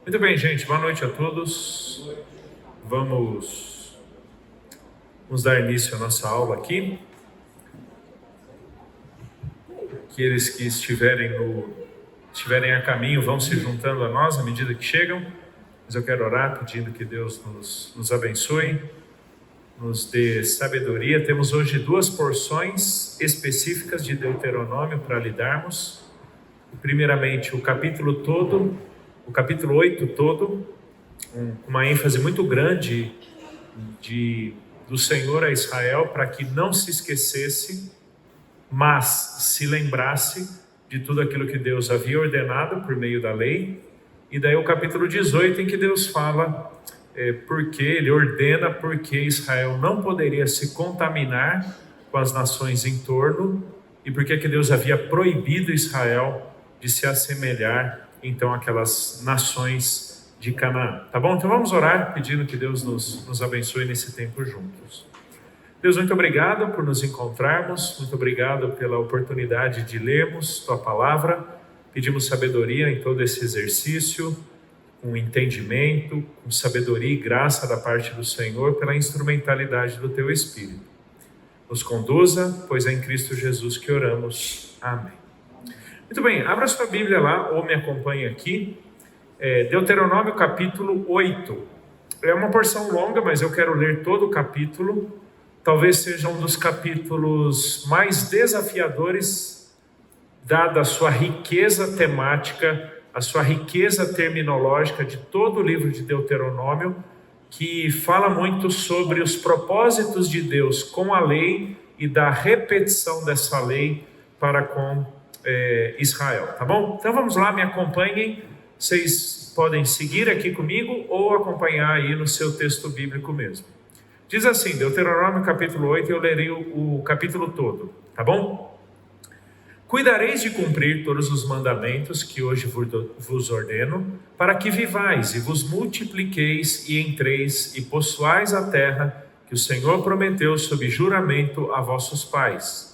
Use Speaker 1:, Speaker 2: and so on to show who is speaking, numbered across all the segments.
Speaker 1: Muito bem, gente. Boa noite a todos. Vamos dar início à nossa aula aqui. Aqueles que estiverem a caminho vão se juntando a nós à medida que chegam. Mas eu quero orar pedindo que Deus nos abençoe, nos dê sabedoria. Temos hoje duas porções específicas de Deuteronômio para lidarmos. Primeiramente, o capítulo 8 todo, com uma ênfase muito grande do Senhor a Israel, para que não se esquecesse, mas se lembrasse de tudo aquilo que Deus havia ordenado por meio da lei. E daí o capítulo 18, em que Deus fala porque Ele ordena porque Israel não poderia se contaminar com as nações em torno, e porque que Deus havia proibido Israel de se assemelhar então àquelas nações de Canaã. Tá bom? Então vamos orar pedindo que Deus nos abençoe nesse tempo juntos. Deus, muito obrigado por nos encontrarmos, muito obrigado pela oportunidade de lermos Tua Palavra. Pedimos sabedoria em todo esse exercício, com entendimento, com sabedoria e graça da parte do Senhor, pela instrumentalidade do Teu Espírito. Nos conduza, pois é em Cristo Jesus que oramos. Amém. Muito bem, abra sua Bíblia lá, ou me acompanhe aqui. Deuteronômio capítulo 8. É uma porção longa, mas eu quero ler todo o capítulo. Talvez seja um dos capítulos mais desafiadores, dada a sua riqueza temática, a sua riqueza terminológica de todo o livro de Deuteronômio, que fala muito sobre os propósitos de Deus com a lei e da repetição dessa lei para com Israel, tá bom? Então vamos lá, me acompanhem. Vocês podem seguir aqui comigo ou acompanhar aí no seu texto bíblico mesmo. Diz assim, Deuteronômio capítulo 8, eu lerei o capítulo todo, tá bom? Cuidareis de cumprir todos os mandamentos que hoje vos ordeno, para que vivais e vos multipliqueis e entreis e possuais a terra que o Senhor prometeu sob juramento a vossos pais.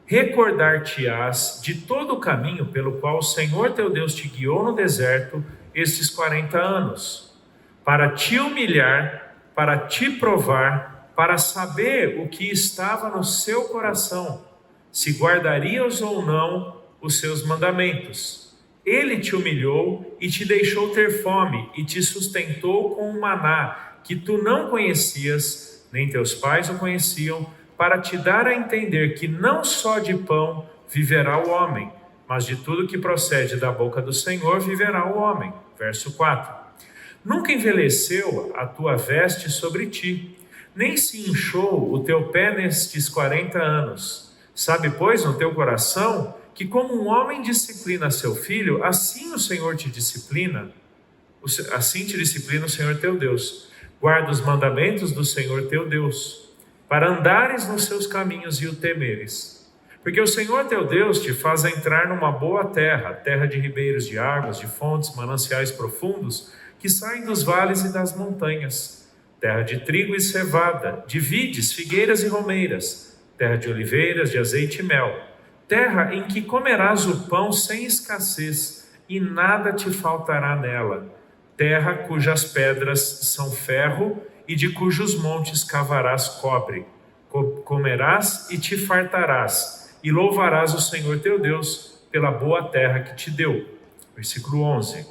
Speaker 1: Recordar-te-ás de todo o caminho pelo qual o Senhor teu Deus te guiou no deserto estes 40 anos, para te humilhar, para te provar, para saber o que estava no seu coração, se guardarias ou não os seus mandamentos. Ele te humilhou e te deixou ter fome e te sustentou com um maná que tu não conhecias, nem teus pais o conheciam, para te dar a entender que não só de pão viverá o homem, mas de tudo que procede da boca do Senhor viverá o homem. Verso 4. Nunca envelheceu a tua veste sobre ti, nem se inchou o teu pé nestes 40 anos. Sabe, pois, no teu coração, que como um homem disciplina seu filho, assim o Senhor te disciplina, assim te disciplina o Senhor teu Deus. Guarda os mandamentos do Senhor teu Deus, para andares nos seus caminhos e o temeres. Porque o Senhor teu Deus te faz entrar numa boa terra, terra de ribeiros de águas, de fontes, mananciais profundos, que saem dos vales e das montanhas, terra de trigo e cevada, de vides, figueiras e romeiras, terra de oliveiras, de azeite e mel, terra em que comerás o pão sem escassez, e nada te faltará nela, terra cujas pedras são ferro, e de cujos montes cavarás cobre. Comerás e te fartarás, e louvarás o Senhor teu Deus pela boa terra que te deu. Versículo 11.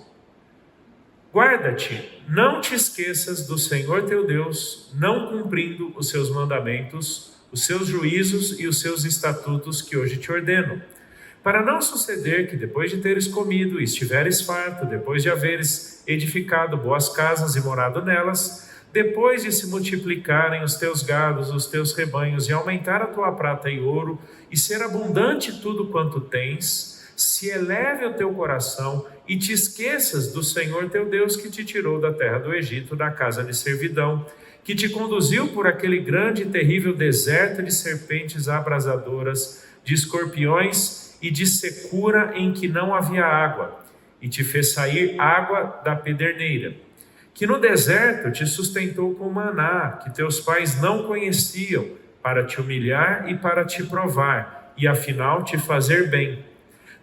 Speaker 1: Guarda-te, não te esqueças do Senhor teu Deus, não cumprindo os seus mandamentos, os seus juízos e os seus estatutos que hoje te ordeno, para não suceder que depois de teres comido e estiveres farto, depois de haveres edificado boas casas e morado nelas, depois de se multiplicarem os teus gados, os teus rebanhos, e aumentar a tua prata e ouro, e ser abundante tudo quanto tens, se eleve o teu coração e te esqueças do Senhor teu Deus que te tirou da terra do Egito, da casa de servidão, que te conduziu por aquele grande e terrível deserto de serpentes abrasadoras, de escorpiões e de secura em que não havia água, e te fez sair água da pederneira, que no deserto te sustentou com maná, que teus pais não conheciam, para te humilhar e para te provar, e afinal te fazer bem.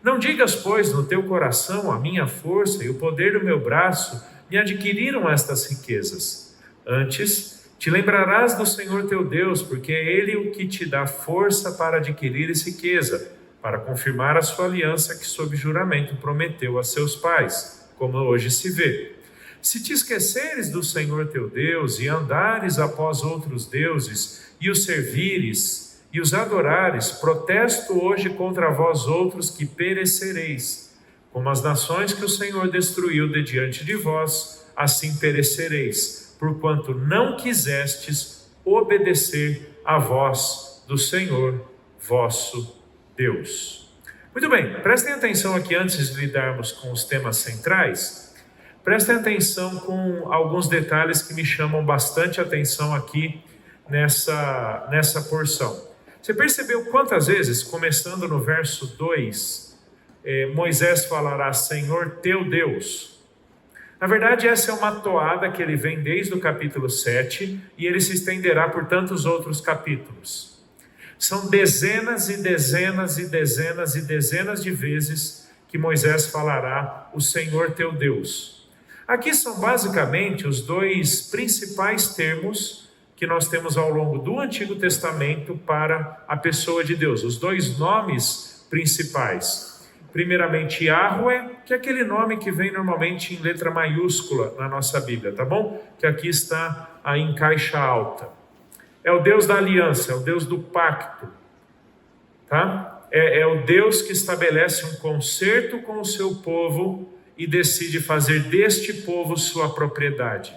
Speaker 1: Não digas, pois, no teu coração: a minha força e o poder do meu braço me adquiriram estas riquezas. Antes, te lembrarás do Senhor teu Deus, porque é Ele o que te dá força para adquirir riqueza, para confirmar a sua aliança que sob juramento prometeu a seus pais, como hoje se vê. Se te esqueceres do Senhor teu Deus e andares após outros deuses e os servires e os adorares, protesto hoje contra vós outros que perecereis. Como as nações que o Senhor destruiu de diante de vós, assim perecereis, porquanto não quisestes obedecer à voz do Senhor vosso Deus. Muito bem, prestem atenção aqui antes de lidarmos com os temas centrais. Prestem atenção com alguns detalhes que me chamam bastante atenção aqui nessa porção. Você percebeu quantas vezes, começando no verso 2, Moisés falará Senhor teu Deus? Na verdade, essa é uma toada que ele vem desde o capítulo 7 e ele se estenderá por tantos outros capítulos. São dezenas e dezenas e dezenas e dezenas de vezes que Moisés falará o Senhor teu Deus. Aqui são basicamente os dois principais termos que nós temos ao longo do Antigo Testamento para a pessoa de Deus. Os dois nomes principais. Primeiramente, Yahweh, que é aquele nome que vem normalmente em letra maiúscula na nossa Bíblia, tá bom? Que aqui está aí em caixa alta. É o Deus da aliança, é o Deus do pacto, tá? É o Deus que estabelece um concerto com o seu povo e decide fazer deste povo sua propriedade.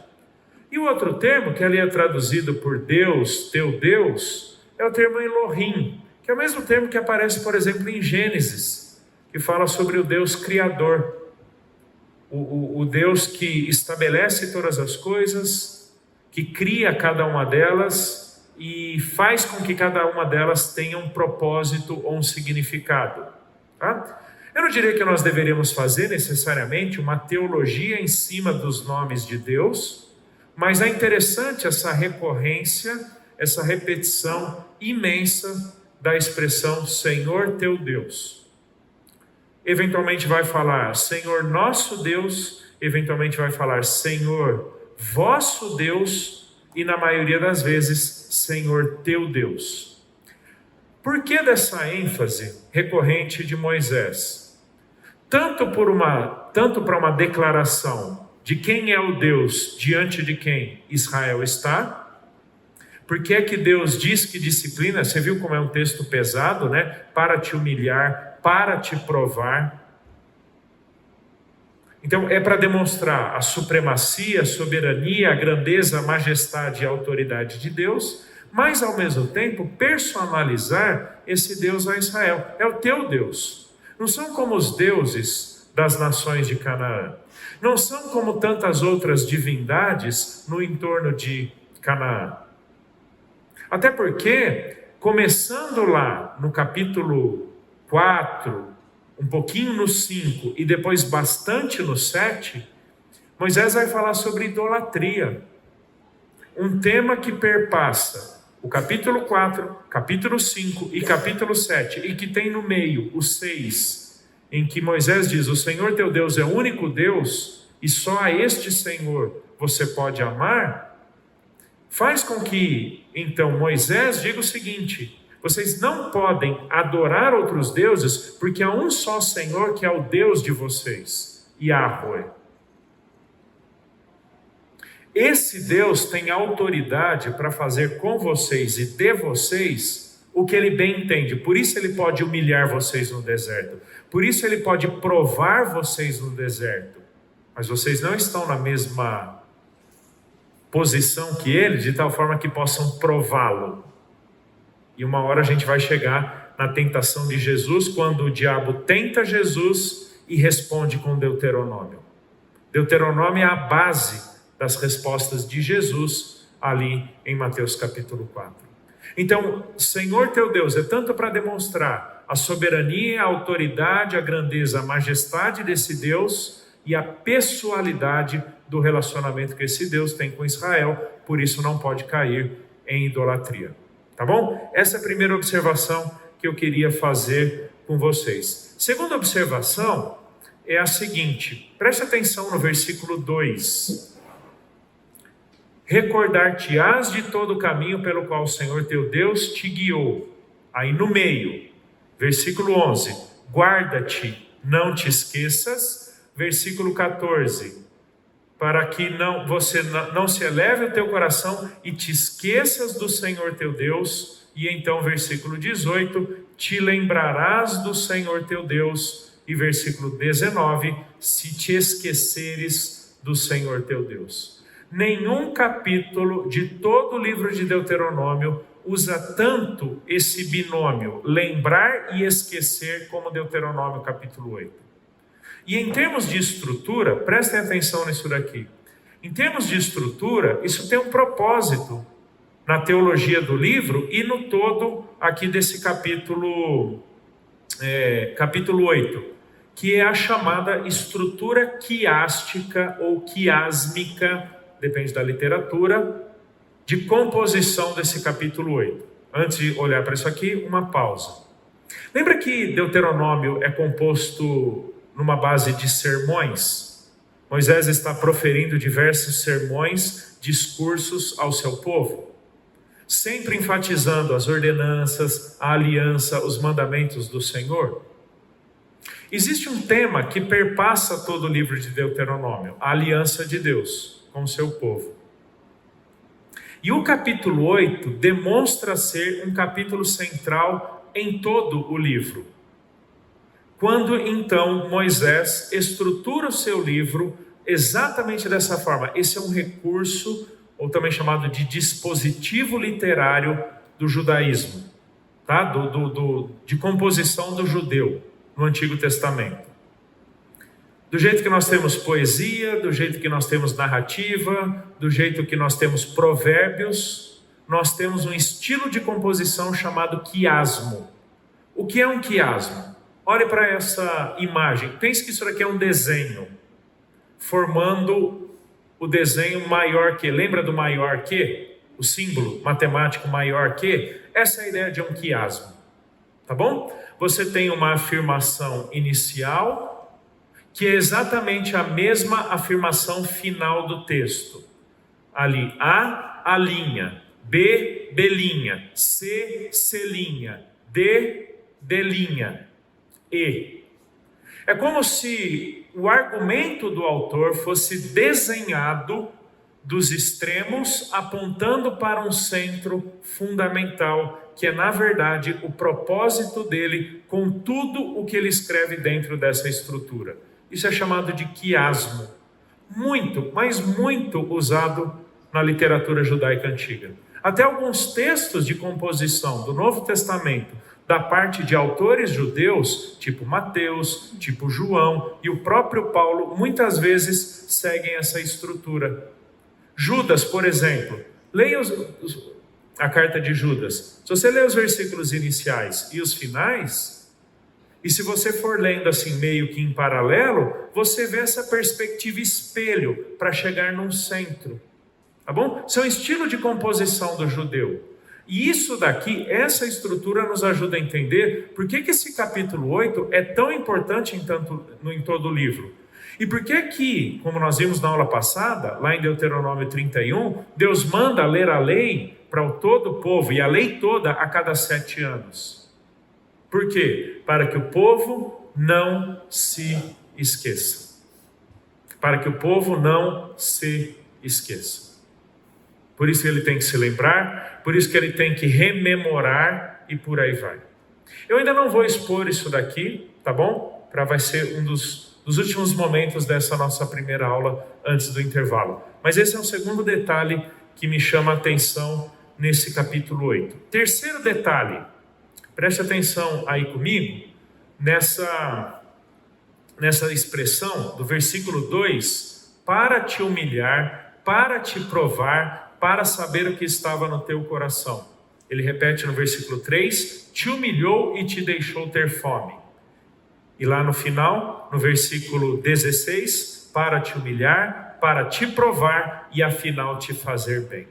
Speaker 1: E o outro termo, que ali é traduzido por Deus, teu Deus, é o termo Elohim, que é o mesmo termo que aparece, por exemplo, em Gênesis, que fala sobre o Deus Criador, o Deus que estabelece todas as coisas, que cria cada uma delas e faz com que cada uma delas tenha um propósito ou um significado. Tá? Eu não diria que nós deveríamos fazer necessariamente uma teologia em cima dos nomes de Deus, mas é interessante essa recorrência, essa repetição imensa da expressão Senhor teu Deus. Eventualmente vai falar Senhor nosso Deus, eventualmente vai falar Senhor vosso Deus e na maioria das vezes Senhor teu Deus. Por que dessa ênfase recorrente de Moisés? Tanto para uma declaração de quem é o Deus diante de quem Israel está. Por que é que Deus diz que disciplina? Você viu como é um texto pesado, né? Para te humilhar, para te provar. Então é para demonstrar a supremacia, a soberania, a grandeza, a majestade e a autoridade de Deus, mas ao mesmo tempo personalizar esse Deus a Israel. É o teu Deus. Não são como os deuses das nações de Canaã. Não são como tantas outras divindades no entorno de Canaã. Até porque, começando lá no capítulo 4, um pouquinho no 5 e depois bastante no 7, Moisés vai falar sobre idolatria. Um tema que perpassa o capítulo 4, capítulo 5 e capítulo 7 e que tem no meio o 6, em que Moisés diz, o Senhor teu Deus é o único Deus e só a este Senhor você pode amar, faz com que, então, Moisés diga o seguinte, vocês não podem adorar outros deuses, porque há um só Senhor que é o Deus de vocês, Yahweh. Esse Deus tem autoridade para fazer com vocês e de vocês o que ele bem entende. Por isso ele pode humilhar vocês no deserto. Por isso ele pode provar vocês no deserto. Mas vocês não estão na mesma posição que ele, de tal forma que possam prová-lo. E uma hora a gente vai chegar na tentação de Jesus, quando o diabo tenta Jesus e responde com Deuteronômio. Deuteronômio é a base das respostas de Jesus ali em Mateus capítulo 4. Então, Senhor teu Deus é tanto para demonstrar a soberania, a autoridade, a grandeza, a majestade desse Deus e a pessoalidade do relacionamento que esse Deus tem com Israel, por isso não pode cair em idolatria. Tá bom? Essa é a primeira observação que eu queria fazer com vocês. Segunda observação é a seguinte, preste atenção no versículo 2. Recordar-te-ás de todo o caminho pelo qual o Senhor teu Deus te guiou. Aí no meio, versículo 11, guarda-te, não te esqueças. Versículo 14, para que você não se eleve o teu coração e te esqueças do Senhor teu Deus. E então versículo 18, te lembrarás do Senhor teu Deus. E versículo 19, se te esqueceres do Senhor teu Deus. Nenhum capítulo de todo o livro de Deuteronômio usa tanto esse binômio, lembrar e esquecer, como Deuteronômio capítulo 8. E em termos de estrutura, prestem atenção nisso daqui. Em termos de estrutura, isso tem um propósito na teologia do livro e no todo aqui desse capítulo 8, que é a chamada estrutura quiástica ou quiásmica, depende da literatura, de composição desse capítulo 8. Antes de olhar para isso aqui, uma pausa. Lembra que Deuteronômio é composto numa base de sermões? Moisés está proferindo diversos sermões, discursos ao seu povo, sempre enfatizando as ordenanças, a aliança, os mandamentos do Senhor. Existe um tema que perpassa todo o livro de Deuteronômio, a aliança de Deus com o seu povo. E o capítulo 8 demonstra ser um capítulo central em todo o livro. Quando então Moisés estrutura o seu livro exatamente dessa forma. Esse é um recurso, ou também chamado de dispositivo literário do judaísmo, tá? De composição do judeu no Antigo Testamento. Do jeito que nós temos poesia, do jeito que nós temos narrativa, do jeito que nós temos provérbios, nós temos um estilo de composição chamado quiasmo. O que é um quiasmo? Olhe para essa imagem. Pense que isso daqui é um desenho, formando o desenho maior que. Lembra do maior que? O símbolo matemático maior que? Essa é a ideia de um quiasmo. Tá bom? Você tem uma afirmação inicial, que é exatamente a mesma afirmação final do texto. Ali, A linha, B linha, C linha, D linha, E. É como se o argumento do autor fosse desenhado dos extremos, apontando para um centro fundamental, que é, na verdade, o propósito dele com tudo o que ele escreve dentro dessa estrutura. Isso é chamado de quiasmo, muito, mas muito usado na literatura judaica antiga. Até alguns textos de composição do Novo Testamento, da parte de autores judeus, tipo Mateus, tipo João e o próprio Paulo, muitas vezes seguem essa estrutura. Judas, por exemplo, leia a carta de Judas. Se você ler os versículos iniciais e os finais, e se você for lendo assim meio que em paralelo, você vê essa perspectiva espelho para chegar num centro. Tá bom? Isso é um estilo de composição do judeu. E isso daqui, essa estrutura nos ajuda a entender por que esse capítulo 8 é tão importante em todo o livro. E por que, como nós vimos na aula passada, lá em Deuteronômio 31, Deus manda ler a lei para todo o povo, e a lei toda a cada 7 anos. Por quê? Para que o povo não se esqueça. Para que o povo não se esqueça. Por isso ele tem que se lembrar, por isso que ele tem que rememorar e por aí vai. Eu ainda não vou expor isso daqui, tá bom? Vai ser um dos últimos momentos dessa nossa primeira aula antes do intervalo. Mas esse é um segundo detalhe que me chama a atenção nesse capítulo 8. Terceiro detalhe, preste atenção aí comigo, nessa expressão do versículo 2, para te humilhar, para te provar, para saber o que estava no teu coração. Ele repete no versículo 3, te humilhou e te deixou ter fome. E lá no final, no versículo 16, para te humilhar, para te provar e afinal te fazer bem.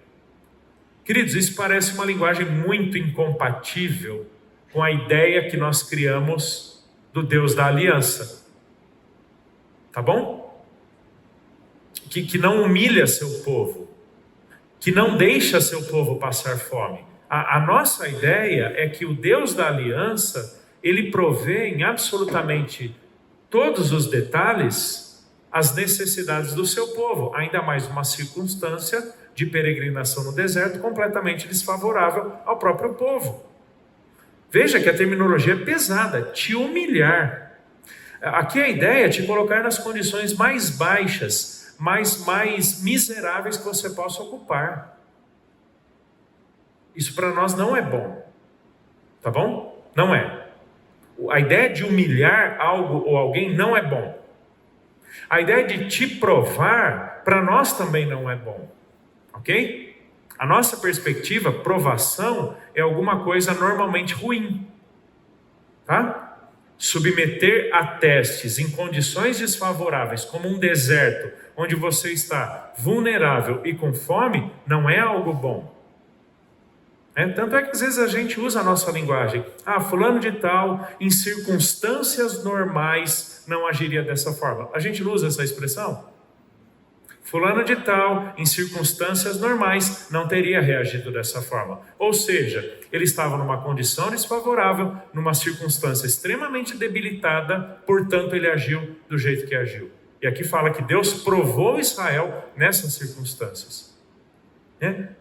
Speaker 1: Queridos, isso parece uma linguagem muito incompatível com a ideia que nós criamos do Deus da aliança. Tá bom? Que não humilha seu povo, que não deixa seu povo passar fome. A nossa ideia é que o Deus da aliança, ele provê em absolutamente todos os detalhes as necessidades do seu povo, ainda mais numa circunstância de peregrinação no deserto completamente desfavorável ao próprio povo. Veja que a terminologia é pesada, te humilhar. Aqui a ideia é te colocar nas condições mais baixas, mais miseráveis que você possa ocupar. Isso para nós não é bom, tá bom? Não é. A ideia de humilhar algo ou alguém não é bom. A ideia de te provar, para nós também não é bom, ok? A nossa perspectiva, provação, é alguma coisa normalmente ruim, tá? Submeter a testes em condições desfavoráveis, como um deserto, onde você está vulnerável e com fome, não é algo bom. Tanto é que às vezes a gente usa a nossa linguagem. Fulano de tal, em circunstâncias normais, não agiria dessa forma. A gente não usa essa expressão? Fulano de tal, em circunstâncias normais, não teria reagido dessa forma. Ou seja, ele estava numa condição desfavorável, numa circunstância extremamente debilitada, portanto ele agiu do jeito que agiu. E aqui fala que Deus provou Israel nessas circunstâncias.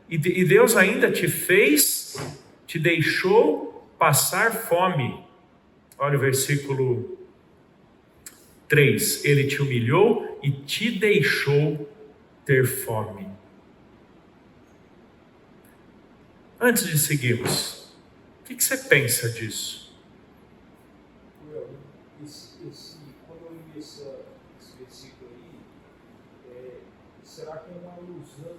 Speaker 1: E Deus ainda te deixou passar fome. Olha o versículo 3. Ele te humilhou e te deixou ter fome. Antes de seguirmos, o que você pensa disso?
Speaker 2: Quando eu li esse versículo aí, será que é uma alusão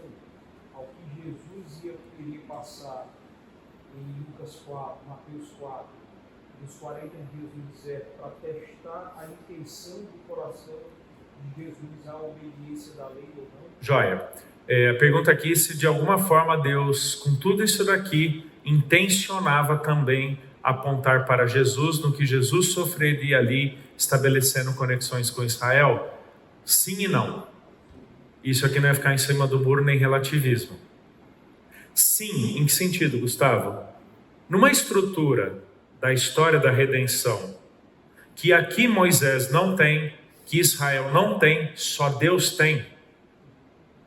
Speaker 2: ao que Jesus iria passar em Lucas 4, Mateus 4, dos 40 dias no deserto, para testar a intenção do coração de Jesus, a obediência da lei ou não?
Speaker 1: Joia. A pergunta aqui é se de alguma forma Deus, com tudo isso daqui, intencionava também apontar para Jesus, no que Jesus sofreria ali, estabelecendo conexões com Israel. Sim e não. Isso aqui não é ficar em cima do muro nem relativismo. Sim, em que sentido, Gustavo? Numa estrutura da história da redenção, que aqui Moisés não tem, que Israel não tem, só Deus tem.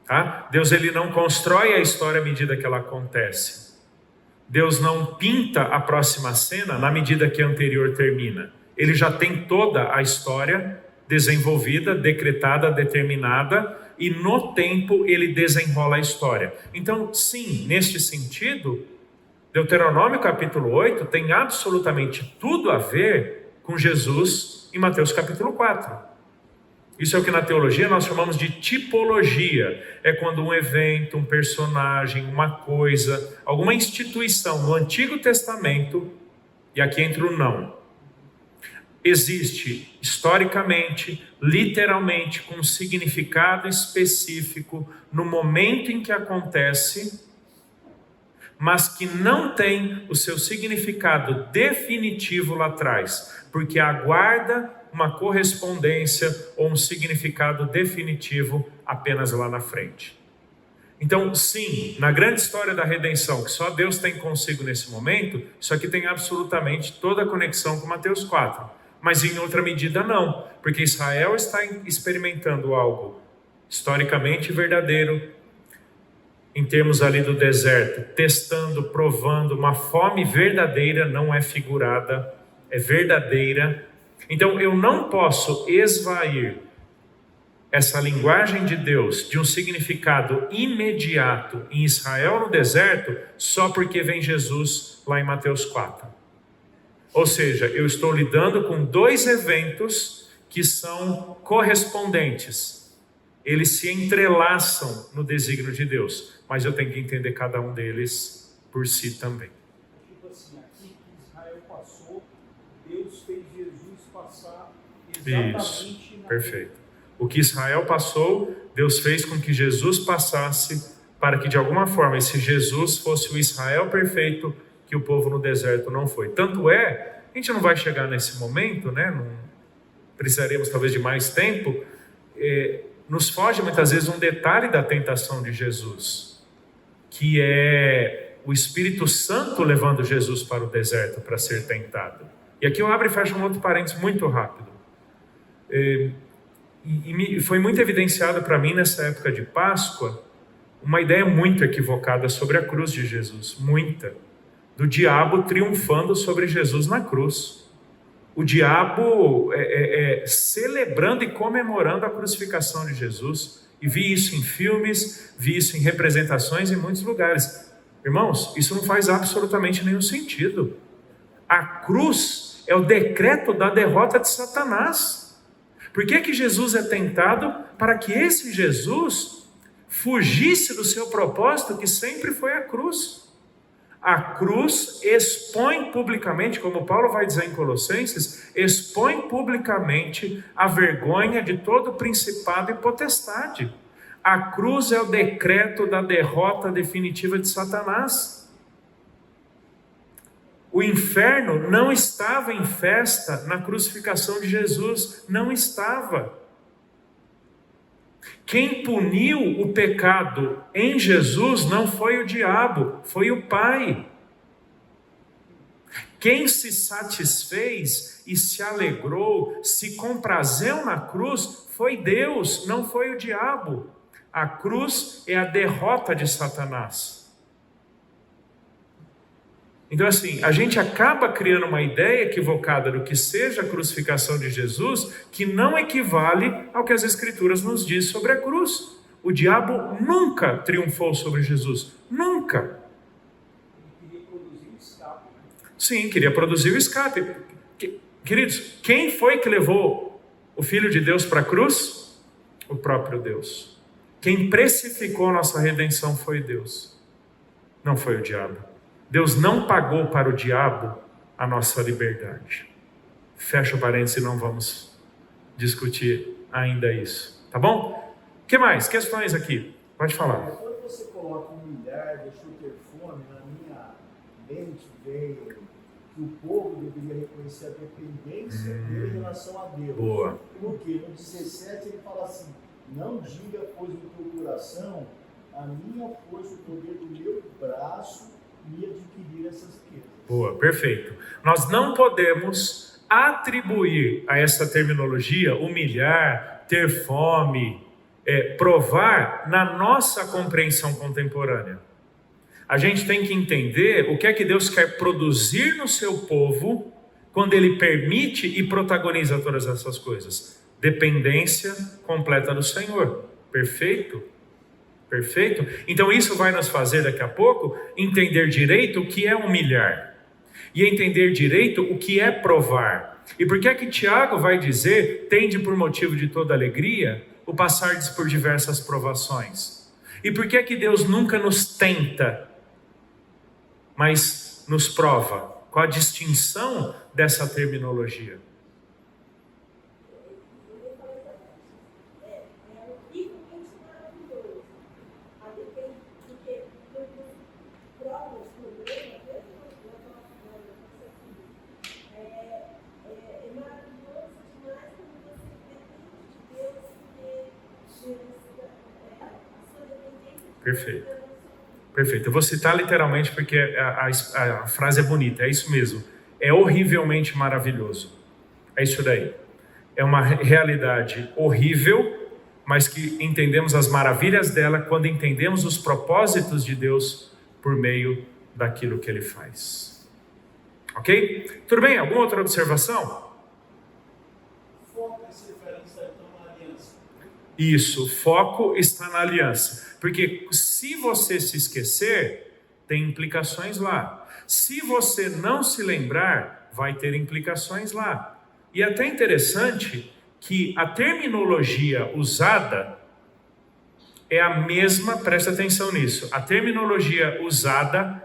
Speaker 1: Tá? Deus ele não constrói a história à medida que ela acontece. Deus não pinta a próxima cena na medida que a anterior termina. Ele já tem toda a história desenvolvida, decretada, determinada, e no tempo ele desenrola a história. Então, sim, neste sentido, Deuteronômio capítulo 8 tem absolutamente tudo a ver com Jesus em Mateus capítulo 4. Isso é o que na teologia nós chamamos de tipologia. É quando um evento, um personagem, uma coisa, alguma instituição no Antigo Testamento, e aqui entra o não, existe historicamente, literalmente, com um significado específico no momento em que acontece, mas que não tem o seu significado definitivo lá atrás, porque aguarda uma correspondência ou um significado definitivo apenas lá na frente. Então, sim, na grande história da redenção, que só Deus tem consigo nesse momento, isso aqui tem absolutamente toda a conexão com Mateus 4. Mas em outra medida não, porque Israel está experimentando algo historicamente verdadeiro, em termos ali do deserto, testando, provando, uma fome verdadeira, não é figurada, é verdadeira. Então eu não posso esvair essa linguagem de Deus de um significado imediato em Israel no deserto, só porque vem Jesus lá em Mateus 4. Ou seja, eu estou lidando com dois eventos que são correspondentes. Eles se entrelaçam no desígnio de Deus, mas eu tenho que entender cada um deles por si também.
Speaker 2: Tipo assim, aqui que Israel passou, Deus fez Jesus passar
Speaker 1: exatamente. Isso, perfeito. O que Israel passou, Deus fez com que Jesus passasse, para que de alguma forma esse Jesus fosse o Israel perfeito que o povo no deserto não foi. Tanto é, a gente não vai chegar nesse momento, né? Não precisaremos talvez de mais tempo. Nos foge muitas vezes um detalhe da tentação de Jesus, que é o Espírito Santo levando Jesus para o deserto para ser tentado. E aqui eu abro e fecho um outro parênteses muito rápido. E foi muito evidenciado para mim nessa época de Páscoa uma ideia muito equivocada sobre a cruz de Jesus, muita, do diabo triunfando sobre Jesus na cruz. O diabo celebrando e comemorando a crucificação de Jesus. E vi isso em filmes, vi isso em representações em muitos lugares. Irmãos, isso não faz absolutamente nenhum sentido. A cruz é o decreto da derrota de Satanás. Por que que Jesus é tentado? Para que esse Jesus fugisse do seu propósito, que sempre foi a cruz. A cruz expõe publicamente, como Paulo vai dizer em Colossenses, expõe publicamente a vergonha de todo principado e potestade. A cruz é o decreto da derrota definitiva de Satanás. O inferno não estava em festa na crucificação de Jesus, não estava. Quem puniu o pecado em Jesus não foi o diabo, foi o Pai. Quem se satisfez e se alegrou, se comprazeu na cruz, foi Deus, não foi o diabo. A cruz é a derrota de Satanás. Então assim, a gente acaba criando uma ideia equivocada do que seja a crucificação de Jesus, que não equivale ao que as Escrituras nos diz sobre a cruz. O diabo nunca triunfou sobre Jesus, nunca.
Speaker 2: Ele queria produzir o escape.
Speaker 1: Sim, queria produzir o escape. Queridos, quem foi que levou o Filho de Deus para a cruz? O próprio Deus. Quem precificou a nossa redenção foi Deus, não foi o diabo. Deus não pagou para o diabo a nossa liberdade. Fecha o parênteses e não vamos discutir ainda isso. Tá bom? O que mais? Questões aqui? Pode falar.
Speaker 3: Quando você coloca humilhar, deixou ter fome, na minha mente veio que o povo deveria reconhecer a dependência dele em relação a Deus.
Speaker 1: Boa.
Speaker 3: Porque no 17 ele fala assim: não diga, pois, no teu coração, a minha força, o poder do meu braço e adquirir essas riquezas.
Speaker 1: Boa, perfeito. Nós não podemos atribuir a essa terminologia humilhar, ter fome, provar na nossa compreensão contemporânea. A gente tem que entender o que é que Deus quer produzir no seu povo quando Ele permite e protagoniza todas essas coisas. Dependência completa do Senhor. Perfeito? Perfeito? Então isso vai nos fazer daqui a pouco entender direito o que é humilhar e entender direito o que é provar. E por que é que Tiago vai dizer: tende por motivo de toda alegria o passardes por diversas provações? E por que é que Deus nunca nos tenta, mas nos prova? Qual a distinção dessa terminologia? Perfeito. Perfeito. Eu vou citar literalmente porque a frase é bonita. É isso mesmo. É horrivelmente maravilhoso. É isso daí. É uma realidade horrível, mas que entendemos as maravilhas dela quando entendemos os propósitos de Deus por meio daquilo que Ele faz. Ok? Tudo bem? Alguma outra observação?
Speaker 3: Foco nessa referência então na aliança.
Speaker 1: Isso, o foco está na aliança. Porque se você se esquecer, tem implicações lá. Se você não se lembrar, vai ter implicações lá. E é até interessante que a terminologia usada é a mesma, presta atenção nisso, a terminologia usada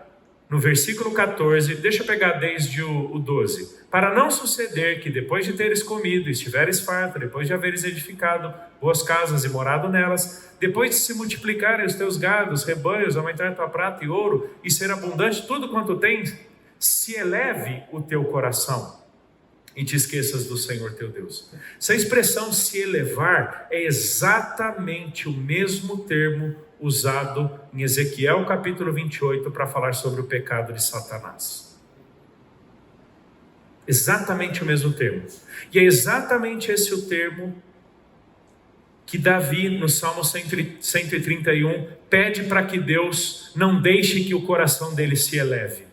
Speaker 1: no versículo 14, deixa eu pegar desde o 12. Para não suceder que depois de teres comido, estiveres farto, depois de haveres edificado boas casas e morado nelas, depois de se multiplicarem os teus gados, rebanhos, aumentar tua prata e ouro, e ser abundante tudo quanto tens, se eleve o teu coração e te esqueças do Senhor teu Deus. Essa expressão se elevar é exatamente o mesmo termo usado em Ezequiel capítulo 28 para falar sobre o pecado de Satanás. Exatamente o mesmo termo. E é exatamente esse o termo que Davi, no Salmo 131, pede para que Deus não deixe que o coração dele se eleve.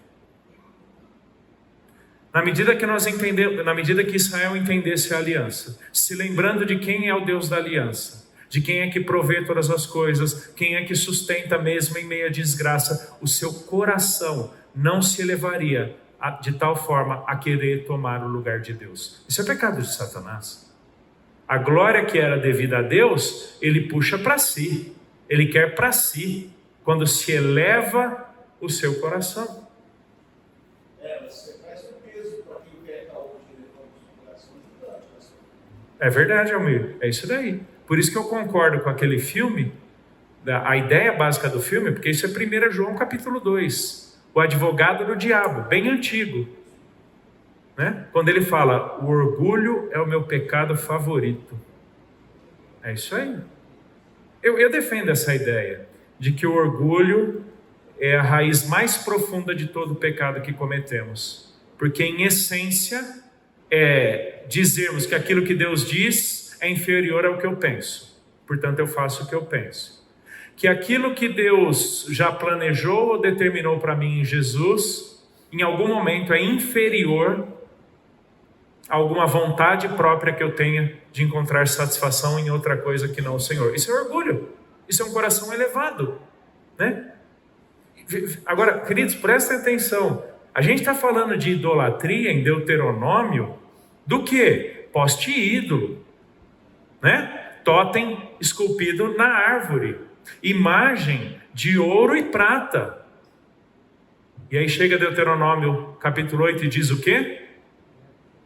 Speaker 1: Na medida que nós entendemos, na medida que Israel entendesse a aliança, se lembrando de quem é o Deus da aliança, de quem é que provê todas as coisas, quem é que sustenta mesmo em meio à desgraça, o seu coração não se elevaria de tal forma a querer tomar o lugar de Deus. Isso é pecado de Satanás. A glória que era devida a Deus, ele puxa para si, ele quer para si, quando se eleva o seu coração. É verdade, Almir, é isso daí. Por isso que eu concordo com aquele filme, a ideia básica do filme, porque isso é 1 João capítulo 2, o advogado do diabo, bem antigo, né? Quando ele fala, o orgulho é o meu pecado favorito. É isso aí. Eu defendo essa ideia, de que o orgulho é a raiz mais profunda de todo o pecado que cometemos. Porque em essência é dizermos que aquilo que Deus diz é inferior ao que eu penso. Portanto, eu faço o que eu penso. Que aquilo que Deus já planejou ou determinou para mim em Jesus, em algum momento é inferior a alguma vontade própria que eu tenha de encontrar satisfação em outra coisa que não o Senhor. Isso é orgulho. Isso é um coração elevado, né? Agora, queridos, prestem atenção. A gente está falando de idolatria em Deuteronômio do que? Poste ídolo, né? Totem esculpido na árvore, imagem de ouro e prata. E aí chega Deuteronômio capítulo 8 e diz o quê?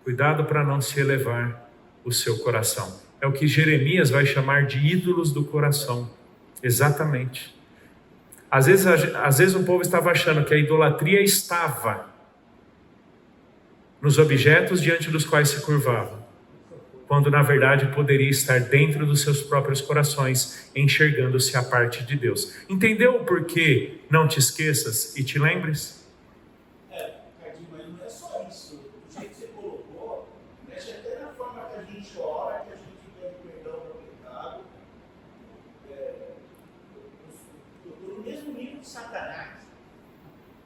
Speaker 1: Cuidado para não se elevar o seu coração. É o que Jeremias vai chamar de ídolos do coração. Exatamente. Às vezes o povo estava achando que a idolatria estava nos objetos diante dos quais se curvavam, quando na verdade poderia estar dentro dos seus próprios corações, enxergando-se a parte de Deus. Entendeu o porquê? Não te esqueças e te lembres?
Speaker 3: Cardinho, mas não é só isso. Do jeito que você colocou, mexe até na forma que a gente ora, que a gente pede perdão do pecado. Eu estou no mesmo nível de Satanás.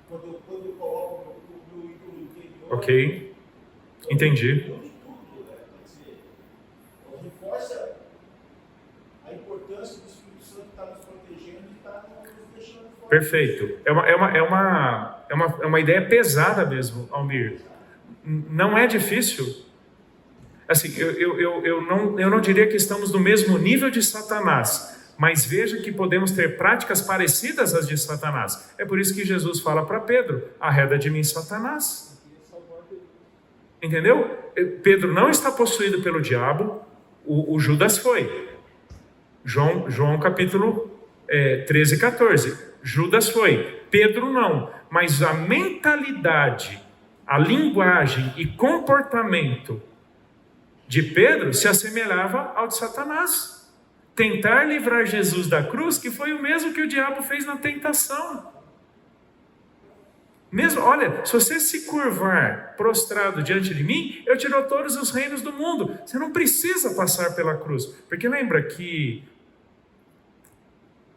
Speaker 3: Quando eu coloco o meu ídolo interior.
Speaker 1: Ok, entendi.
Speaker 3: Reforça a importância do Espírito Santo estar nos protegendo e estar nos deixando fora.
Speaker 1: Perfeito. É uma ideia pesada mesmo, Almir. Não é difícil. Assim, eu não diria que estamos no mesmo nível de Satanás, mas veja que podemos ter práticas parecidas às de Satanás. É por isso que Jesus fala para Pedro, arreda de mim, Satanás. Entendeu? Pedro não está possuído pelo diabo, o Judas foi. João capítulo 13 e 14. Judas foi, Pedro não. Mas a mentalidade, a linguagem e comportamento de Pedro se assemelhava ao de Satanás. Tentar livrar Jesus da cruz, que foi o mesmo que o diabo fez na tentação. Mesmo, olha, se você se curvar prostrado diante de mim, eu te dou todos os reinos do mundo. Você não precisa passar pela cruz. Porque lembra que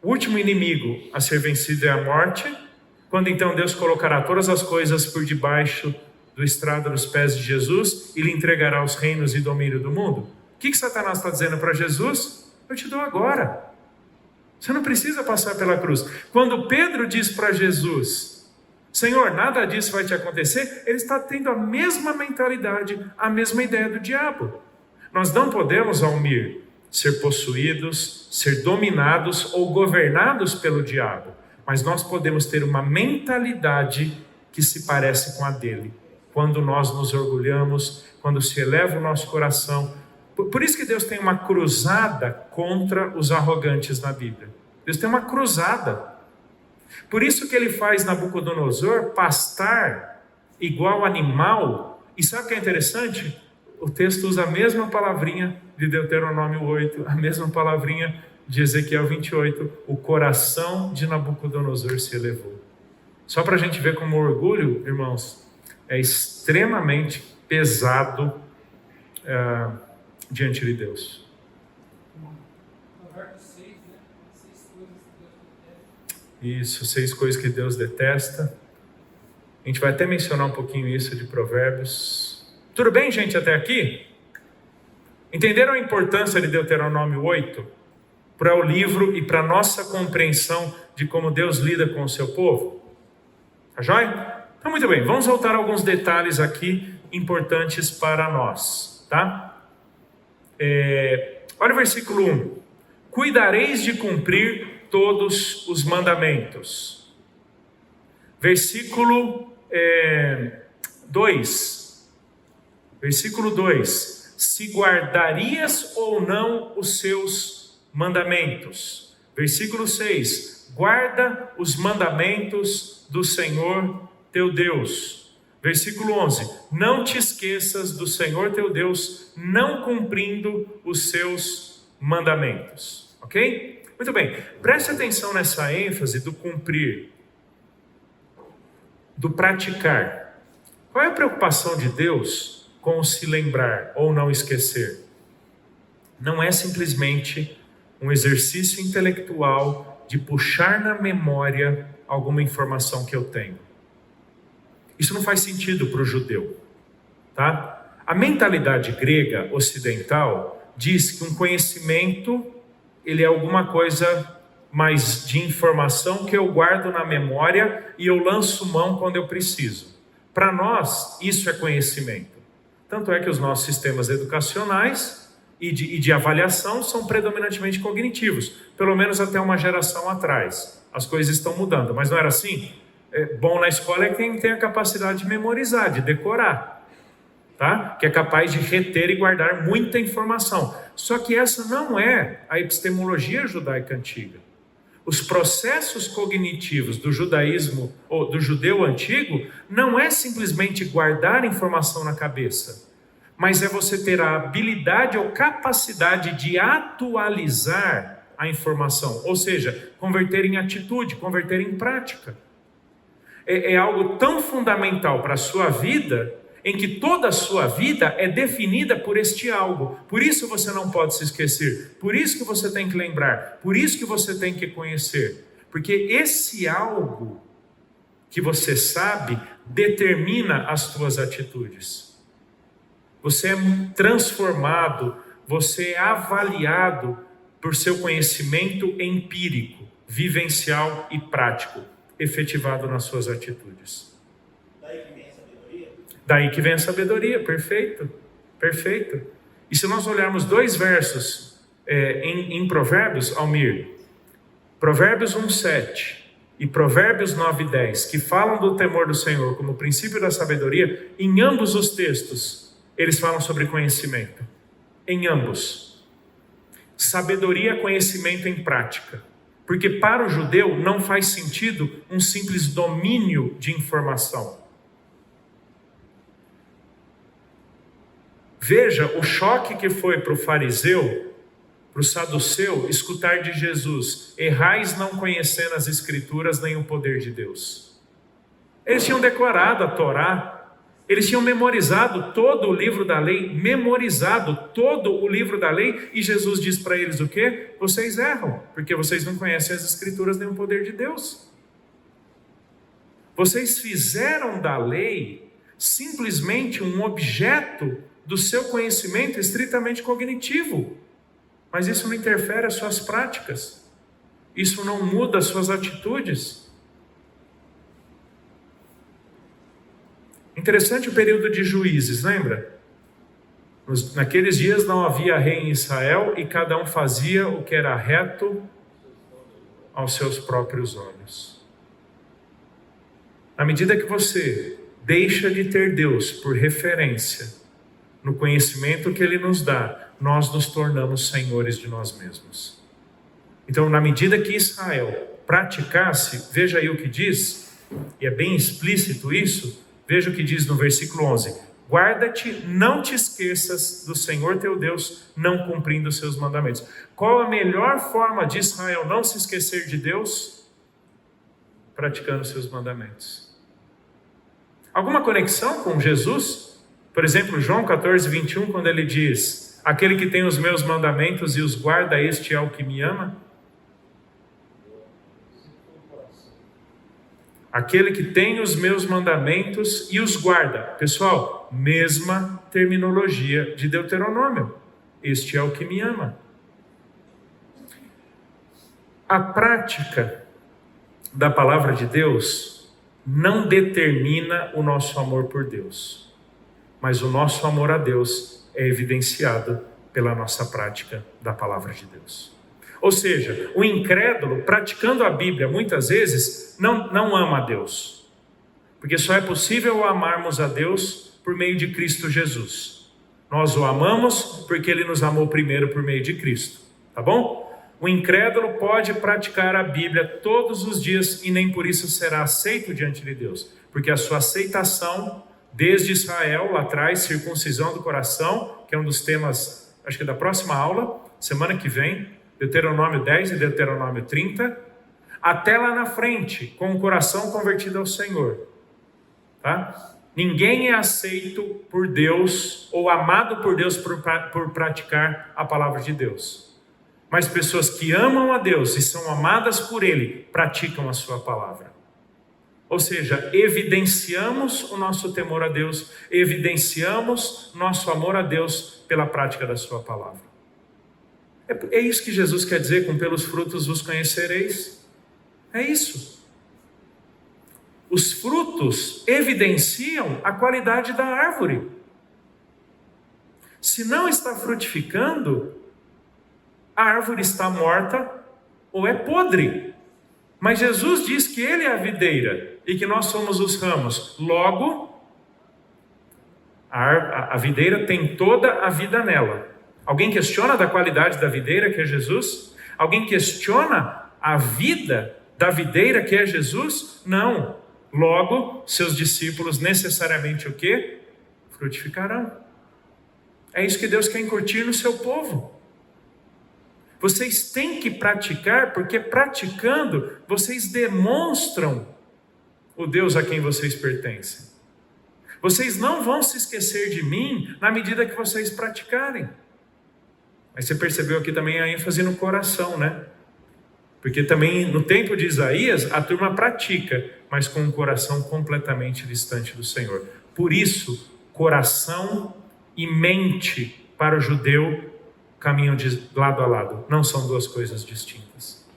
Speaker 1: o último inimigo a ser vencido é a morte, quando então Deus colocará todas as coisas por debaixo do estrado dos pés de Jesus e lhe entregará os reinos e domínio do mundo. O que Satanás está dizendo para Jesus? Eu te dou agora. Você não precisa passar pela cruz. Quando Pedro diz para Jesus, Senhor, nada disso vai te acontecer, ele está tendo a mesma mentalidade, a mesma ideia do diabo. Nós não podemos, Almir, ser possuídos, ser dominados ou governados pelo diabo, mas nós podemos ter uma mentalidade que se parece com a dele, quando nós nos orgulhamos, quando se eleva o nosso coração. Por isso que Deus tem uma cruzada contra os arrogantes na Bíblia. Deus tem uma cruzada. Por isso que ele faz Nabucodonosor pastar igual animal. E sabe o que é interessante? O texto usa a mesma palavrinha de Deuteronômio 8, a mesma palavrinha de Ezequiel 28. O coração de Nabucodonosor se elevou. Só para a gente ver como o orgulho, irmãos, é extremamente pesado diante de Deus. Isso, 6 coisas que Deus detesta. A gente vai até mencionar um pouquinho isso de Provérbios. Tudo bem, gente, até aqui? Entenderam a importância de Deuteronômio 8 para o livro e para a nossa compreensão de como Deus lida com o seu povo? Tá joia? Então, muito bem, vamos voltar a alguns detalhes aqui importantes para nós, tá? Olha o versículo 1. Cuidareis de cumprir todos os mandamentos. Versículo 2. Versículo 2. Se guardarias ou não os seus mandamentos. Versículo 6. Guarda os mandamentos do Senhor teu Deus. Versículo 11. Não te esqueças do Senhor teu Deus, não cumprindo os seus mandamentos. Ok? Muito bem. Preste atenção nessa ênfase do cumprir, do praticar. Qual é a preocupação de Deus com o se lembrar ou não esquecer? Não é simplesmente um exercício intelectual de puxar na memória alguma informação que eu tenho. Isso não faz sentido para o judeu, tá? A mentalidade grega ocidental diz que um conhecimento, ele é alguma coisa mais de informação que eu guardo na memória e eu lanço mão quando eu preciso. Para nós, isso é conhecimento. Tanto é que os nossos sistemas educacionais e de avaliação são predominantemente cognitivos, pelo menos até uma geração atrás. As coisas estão mudando, mas não era assim? Bom na escola é quem tem a capacidade de memorizar, de decorar, tá? Que é capaz de reter e guardar muita informação. Só que essa não é a epistemologia judaica antiga. Os processos cognitivos do judaísmo ou do judeu antigo não é simplesmente guardar informação na cabeça, mas é você ter a habilidade ou capacidade de atualizar a informação, ou seja, converter em atitude, converter em prática. É algo tão fundamental para a sua vida, em que toda a sua vida é definida por este algo. Por isso você não pode se esquecer, por isso que você tem que lembrar, por isso que você tem que conhecer. Porque esse algo que você sabe determina as suas atitudes. Você é transformado, você é avaliado por seu conhecimento empírico, vivencial e prático, efetivado nas suas atitudes. Daí que vem a sabedoria, perfeito, perfeito. E se nós olharmos 2 versos em Provérbios, Almir, Provérbios 1:7 e Provérbios 9:10, que falam do temor do Senhor como princípio da sabedoria, em ambos os textos, eles falam sobre conhecimento. Em ambos. Sabedoria, conhecimento em prática. Porque para o judeu não faz sentido um simples domínio de informação. Veja o choque que foi para o fariseu, para o saduceu, escutar de Jesus: errais não conhecendo as Escrituras nem o poder de Deus. Eles tinham declarado a Torá, eles tinham memorizado todo o livro da lei, e Jesus diz para eles o quê? Vocês erram, porque vocês não conhecem as Escrituras nem o poder de Deus. Vocês fizeram da lei simplesmente um objeto do seu conhecimento estritamente cognitivo, mas isso não interfere as suas práticas, isso não muda as suas atitudes. Interessante o período de Juízes, lembra? Naqueles dias não havia rei em Israel e cada um fazia o que era reto aos seus próprios olhos. À medida que você deixa de ter Deus por referência no conhecimento que Ele nos dá, nós nos tornamos senhores de nós mesmos. Então, na medida que Israel praticasse, veja aí o que diz, e é bem explícito isso, Veja o que diz no versículo 11: guarda-te, não te esqueças do Senhor teu Deus, não cumprindo os seus mandamentos. Qual a melhor forma de Israel não se esquecer de Deus? Praticando os seus mandamentos. Alguma conexão com Jesus? Por exemplo, João 14, 21, quando ele diz: aquele que tem os meus mandamentos e os guarda, este é o que me ama. Aquele que tem os meus mandamentos e os guarda. Pessoal, mesma terminologia de Deuteronômio. Este é o que me ama. A prática da palavra de Deus não determina o nosso amor por Deus, mas o nosso amor a Deus é evidenciado pela nossa prática da palavra de Deus. Ou seja, o incrédulo, praticando a Bíblia, muitas vezes, não ama a Deus. Porque só é possível amarmos a Deus por meio de Cristo Jesus. Nós o amamos porque Ele nos amou primeiro por meio de Cristo. Tá bom? O incrédulo pode praticar a Bíblia todos os dias e nem por isso será aceito diante de Deus. Porque a sua aceitação, desde Israel, lá atrás, circuncisão do coração, que é um dos temas, acho que da próxima aula, semana que vem, Deuteronômio 10 e Deuteronômio 30, até lá na frente, com o coração convertido ao Senhor. Tá? Ninguém é aceito por Deus ou amado por Deus por praticar a palavra de Deus. Mas pessoas que amam a Deus e são amadas por Ele, praticam a sua palavra. Ou seja, evidenciamos o nosso temor a Deus, evidenciamos nosso amor a Deus pela prática da sua palavra. É isso que Jesus quer dizer com pelos frutos os conhecereis. É isso. Os frutos evidenciam a qualidade da árvore. Se não está frutificando, a árvore está morta ou é podre. Mas Jesus diz que Ele é a videira e que nós somos os ramos. Logo, a videira tem toda a vida nela. Alguém questiona da qualidade da videira que é Jesus? Alguém questiona a vida da videira que é Jesus? Não. Logo, seus discípulos necessariamente o quê? Frutificarão. É isso que Deus quer incutir no seu povo. Vocês têm que praticar, porque praticando, vocês demonstram o Deus a quem vocês pertencem. Vocês não vão se esquecer de mim na medida que vocês praticarem. Mas você percebeu aqui também a ênfase no coração, né? Porque também no tempo de Isaías, a turma pratica, mas com um coração completamente distante do Senhor. Por isso, coração e mente para o judeu caminham de lado a lado. Não são duas coisas distintas.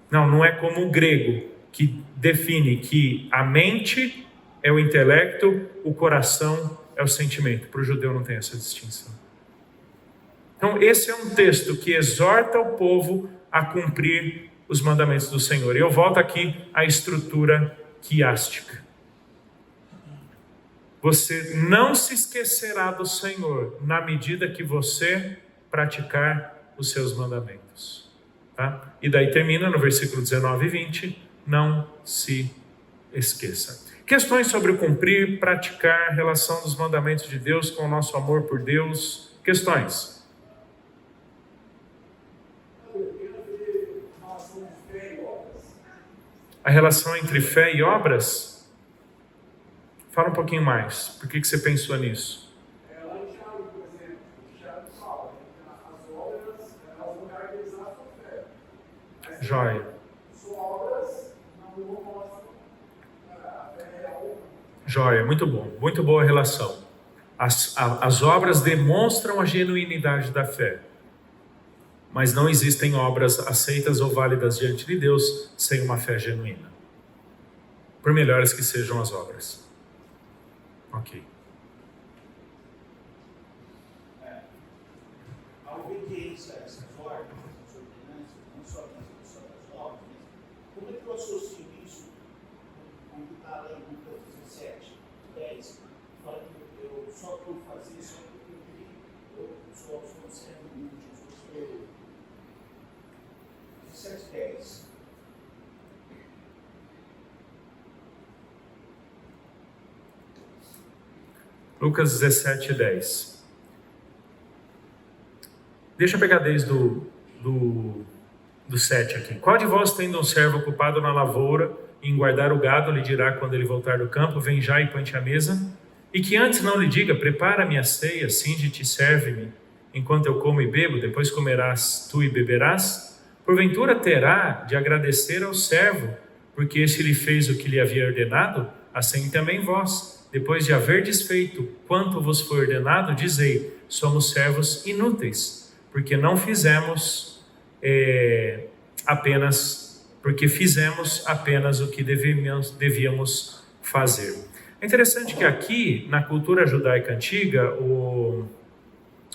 Speaker 1: Não é como o grego, que define que a mente é o intelecto, o coração é o sentimento. Para o judeu não tem essa distinção. Então, esse é um texto que exorta o povo a cumprir os mandamentos do Senhor. E eu volto aqui à estrutura quiástica. Você não se esquecerá do Senhor na medida que você praticar os seus mandamentos. Tá? E daí termina no versículo 19 e 20, não se esqueça. Questões sobre o cumprir, praticar, relação dos mandamentos de Deus com o nosso amor por Deus. Questões? A relação entre fé e obras? Fala um pouquinho mais. Por que você pensou nisso?
Speaker 2: Lá em Tiago, por exemplo, Tiago fala que as obras vão caracterizar a sua fé.
Speaker 1: Joia.
Speaker 2: Suas obras não mostram a fé real.
Speaker 1: Joia, muito bom. Muito boa relação. As obras demonstram a genuinidade da fé. Mas não existem obras aceitas ou válidas diante de Deus sem uma fé genuína. Por melhores que sejam as obras. Ok.
Speaker 3: A obediência a essas ordens, essas ordenanças, não só das obras, como é que eu associo isso com o que está lá em Lucas 17, 10? Fala que eu só estou fazendo isso porque eu sou sendo útil, 17, 10.
Speaker 1: Lucas 17, 10. Deixa eu pegar desde do 7 aqui. Qual de vós, tendo um servo ocupado na lavoura, em guardar o gado, lhe dirá quando ele voltar do campo, vem já e põe-te à mesa? E que antes não lhe diga, prepara-me a ceia, cinge-te e serve-me, enquanto eu como e bebo, depois comerás tu e beberás? Porventura terá de agradecer ao servo, porque este lhe fez o que lhe havia ordenado? Assim também vós, depois de haverdes feito quanto vos foi ordenado, dizei, somos servos inúteis, porque não fizemos porque fizemos apenas o que devíamos fazer. É interessante que aqui, na cultura judaica antiga, o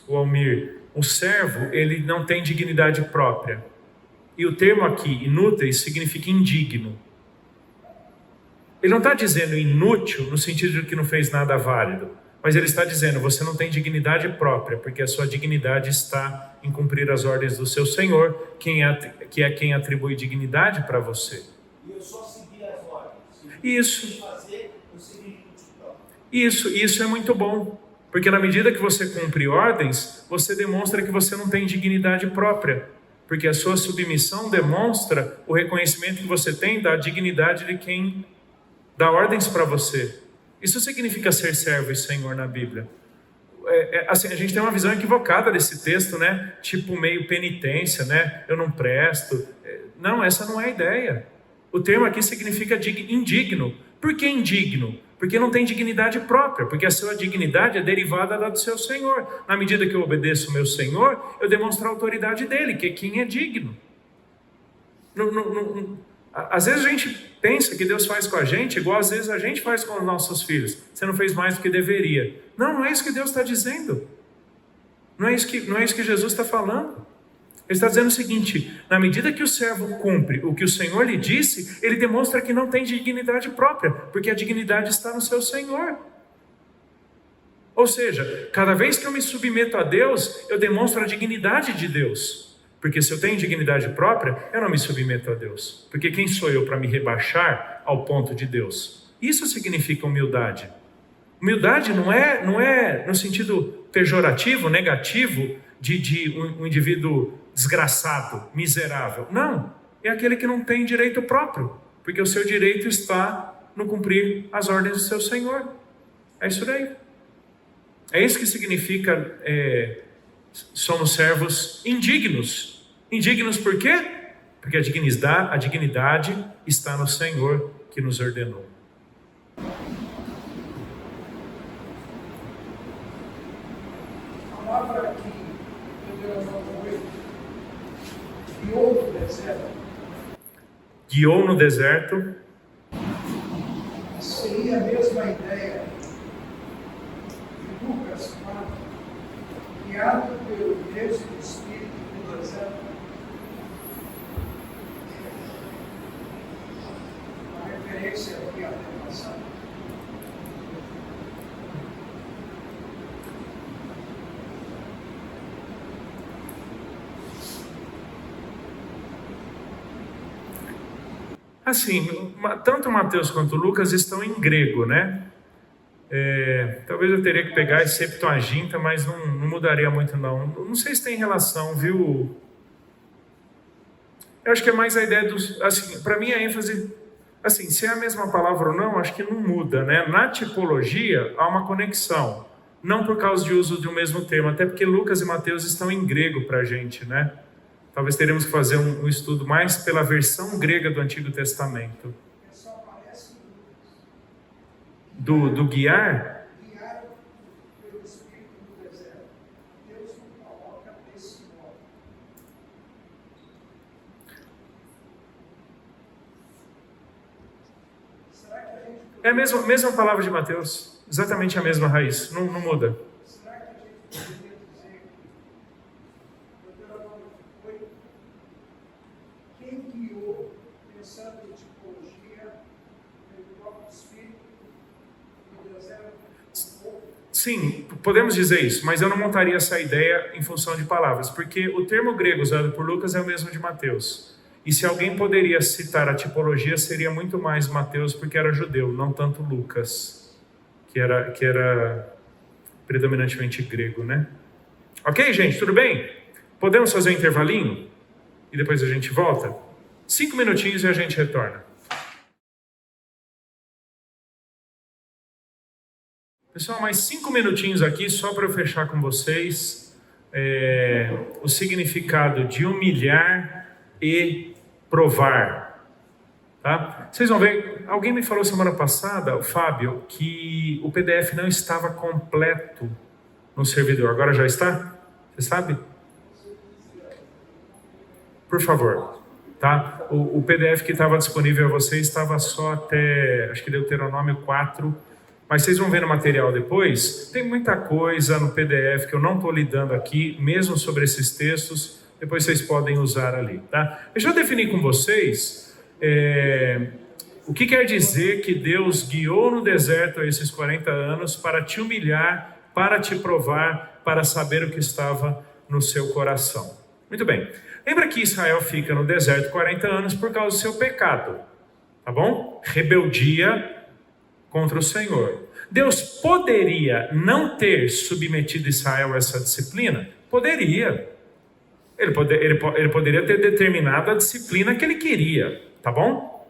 Speaker 1: Almir, o servo, ele não tem dignidade própria. E o termo aqui, inúteis, significa indigno. Ele não está dizendo inútil no sentido de que não fez nada válido, mas ele está dizendo, você não tem dignidade própria, porque a sua dignidade está em cumprir as ordens do seu Senhor, que é quem atribui dignidade para você.
Speaker 3: E eu só seguir as ordens.
Speaker 1: Isso.
Speaker 3: Fazer, eu seria inútil.
Speaker 1: Isso é muito bom, porque na medida que você cumpre ordens, você demonstra que você não tem dignidade própria, porque a sua submissão demonstra o reconhecimento que você tem da dignidade de quem dá ordens para você. Isso significa ser servo e senhor na Bíblia. Assim, a gente tem uma visão equivocada desse texto, né? Tipo meio penitência, né? Eu não presto. Não, essa não é a ideia. O termo aqui significa indigno. Por que indigno? Porque não tem dignidade própria, porque a sua dignidade é derivada da do seu Senhor. Na medida que eu obedeço o meu Senhor, eu demonstro a autoridade dele, que é quem é digno. Às vezes a gente pensa que Deus faz com a gente igual às vezes a gente faz com os nossos filhos. Você não fez mais do que deveria. Não é isso que Deus está dizendo. Não é isso que Jesus está falando. Ele está dizendo o seguinte, na medida que o servo cumpre o que o Senhor lhe disse, ele demonstra que não tem dignidade própria, porque a dignidade está no seu Senhor. Ou seja, cada vez que eu me submeto a Deus, eu demonstro a dignidade de Deus. Porque se eu tenho dignidade própria, eu não me submeto a Deus. Porque quem sou eu para me rebaixar ao ponto de Deus? Isso significa humildade. Humildade não é no sentido pejorativo, negativo, de um indivíduo desgraçado, miserável. Não, é aquele que não tem direito próprio. Porque o seu direito está no cumprir as ordens do seu Senhor. É isso daí. É isso que significa... somos servos indignos. Indignos por quê? Porque a dignidade está no Senhor que nos ordenou.
Speaker 2: A palavra aqui, guiou no deserto.
Speaker 1: Guiou no deserto.
Speaker 2: Seria a mesma ideia de Lucas 4. Guiado pelo Deus e do Espírito no deserto. Uma referência aqui à tentação.
Speaker 1: Assim, tanto Mateus quanto Lucas estão em grego, né? Talvez eu teria que pegar a Septuaginta, mas não mudaria muito não. Não sei se tem relação, viu? Eu acho que é mais a ideia dos... Assim, para mim a ênfase... Assim, se é a mesma palavra ou não, acho que não muda, né? Na tipologia há uma conexão. Não por causa de uso de um mesmo termo, até porque Lucas e Mateus estão em grego para a gente, né? Talvez teremos que fazer um estudo mais pela versão grega do Antigo Testamento. Do guiar?
Speaker 2: Guiado pelo Espírito no deserto. Deus não coloca desse modo. Será que a gente...
Speaker 1: É a mesma palavra de Mateus. Exatamente a mesma raiz. Não muda.
Speaker 2: Será que a gente poderia dizer que Deuteronômio 8, quem guiou, pensando em tipologia, pelo próprio Espírito, no deserto,
Speaker 1: Sim, podemos dizer isso, mas eu não montaria essa ideia em função de palavras, porque o termo grego usado por Lucas é o mesmo de Mateus. E se alguém poderia citar a tipologia, seria muito mais Mateus, porque era judeu, não tanto Lucas, que era predominantemente grego, né? Ok, gente, tudo bem? Podemos fazer um intervalinho? E depois a gente volta? 5 minutinhos e a gente retorna. Pessoal, mais 5 minutinhos aqui só para eu fechar com vocês o significado de humilhar e provar. Tá? Vocês vão ver, alguém me falou semana passada, o Fábio, que o PDF não estava completo no servidor. Agora já está? Você sabe? Por favor. Tá? O PDF que estava disponível a vocês estava só até, acho que Deuteronômio 4. Mas vocês vão ver no material depois, tem muita coisa no PDF que eu não estou lidando aqui, mesmo sobre esses textos, depois vocês podem usar ali, tá? Deixa eu definir com vocês o que quer dizer que Deus guiou no deserto esses 40 anos para te humilhar, para te provar, para saber o que estava no seu coração. Muito bem. Lembra que Israel fica no deserto 40 anos por causa do seu pecado, tá bom? Rebeldia contra o Senhor. Deus poderia não ter submetido Israel a essa disciplina? Poderia. Ele poderia ter determinado a disciplina que ele queria, tá bom?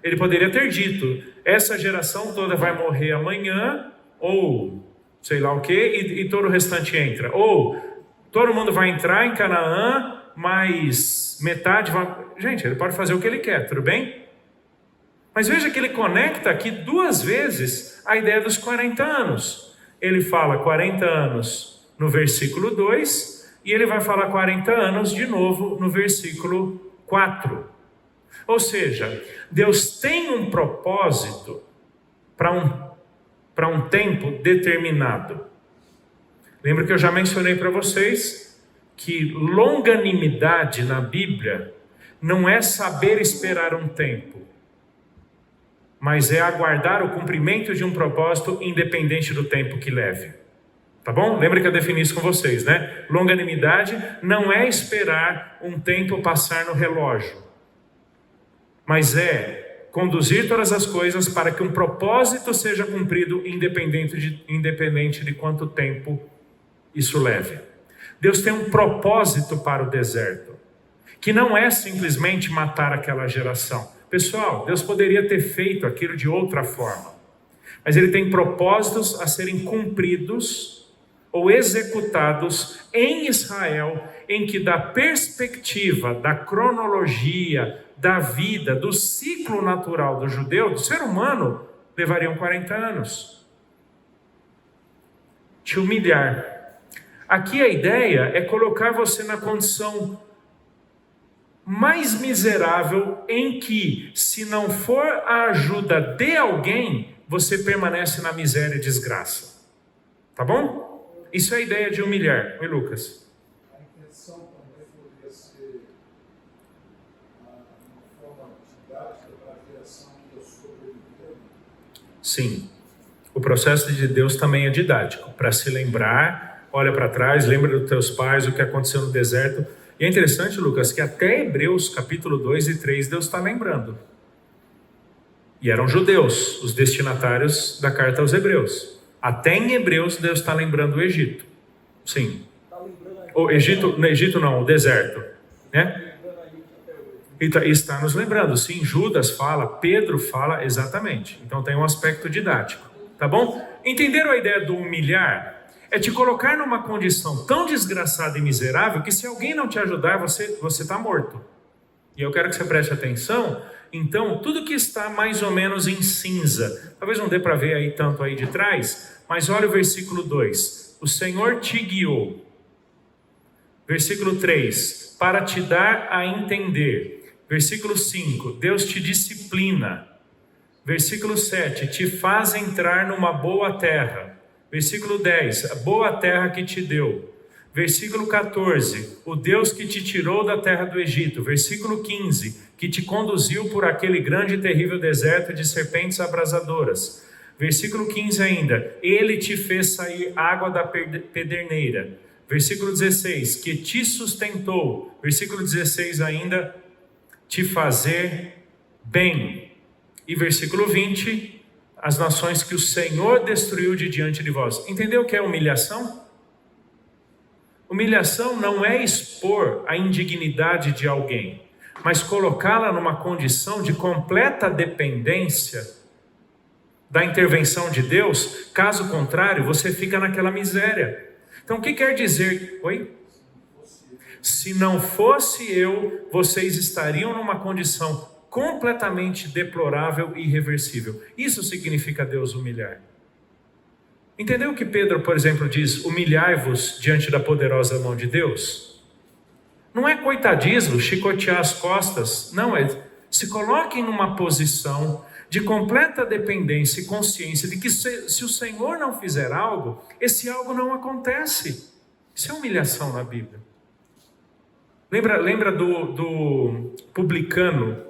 Speaker 1: Ele poderia ter dito, essa geração toda vai morrer amanhã, ou sei lá o que, e todo o restante entra. Ou todo mundo vai entrar em Canaã, mas metade vai... Gente, ele pode fazer o que ele quer, tudo bem? Mas veja que ele conecta aqui 2 vezes a ideia dos 40 anos. Ele fala 40 anos no versículo 2 e ele vai falar 40 anos de novo no versículo 4. Ou seja, Deus tem um propósito para um tempo determinado. Lembra que eu já mencionei para vocês que longanimidade na Bíblia não é saber esperar um tempo, mas é aguardar o cumprimento de um propósito independente do tempo que leve. Tá bom? Lembra que eu defini isso com vocês, né? Longanimidade não é esperar um tempo passar no relógio, mas é conduzir todas as coisas para que um propósito seja cumprido independente de quanto tempo isso leve. Deus tem um propósito para o deserto, que não é simplesmente matar aquela geração. Pessoal, Deus poderia ter feito aquilo de outra forma, mas Ele tem propósitos a serem cumpridos ou executados em Israel, em que da perspectiva, da cronologia, da vida, do ciclo natural do judeu, do ser humano, levariam 40 anos. Te humilhar. Aqui a ideia é colocar você na condição mais miserável, em que, se não for a ajuda de alguém, você permanece na miséria e desgraça. Tá bom? Isso é a ideia de humilhar. Oi, Lucas.
Speaker 2: A intenção também poderia ser uma forma didática para a geração que sobreviveu.
Speaker 1: Sim. O processo de Deus também é didático. Para se lembrar, olha para trás, lembra dos teus pais, o que aconteceu no deserto. E é interessante, Lucas, que até Hebreus capítulo 2 e 3 Deus está lembrando. E eram judeus, os destinatários da carta aos Hebreus. Até em Hebreus Deus está lembrando o Egito. Sim. O Egito, no Egito não, o deserto. Né? E está nos lembrando. Sim, Judas fala, Pedro fala, exatamente. Então tem um aspecto didático. Tá bom? Entenderam a ideia do humilhar? É te colocar numa condição tão desgraçada e miserável que se alguém não te ajudar, você está morto. E eu quero que você preste atenção. Então, tudo que está mais ou menos em cinza, talvez não dê para ver aí tanto aí de trás, mas olha o versículo 2. O Senhor te guiou. Versículo 3. Para te dar a entender. Versículo 5. Deus te disciplina. Versículo 7. Te faz entrar numa boa terra. Versículo 10, a boa terra que te deu. Versículo 14, o Deus que te tirou da terra do Egito. Versículo 15, que te conduziu por aquele grande e terrível deserto de serpentes abrasadoras. Versículo 15 ainda, Ele te fez sair água da pederneira. Versículo 16, que te sustentou. Versículo 16 ainda, te fazer bem. E versículo 20, as nações que o Senhor destruiu de diante de vós. Entendeu o que é humilhação? Humilhação não é expor a indignidade de alguém, mas colocá-la numa condição de completa dependência da intervenção de Deus. Caso contrário, você fica naquela miséria. Então, o que quer dizer? Oi? Se não fosse eu, vocês estariam numa condição completamente deplorável e irreversível. Isso significa Deus humilhar. Entendeu o que Pedro, por exemplo, diz? Humilhai-vos diante da poderosa mão de Deus. Não é coitadismo, chicotear as costas. Não, é se coloquem numa posição de completa dependência e consciência de que se o Senhor não fizer algo, esse algo não acontece. Isso é humilhação na Bíblia. Lembra do publicano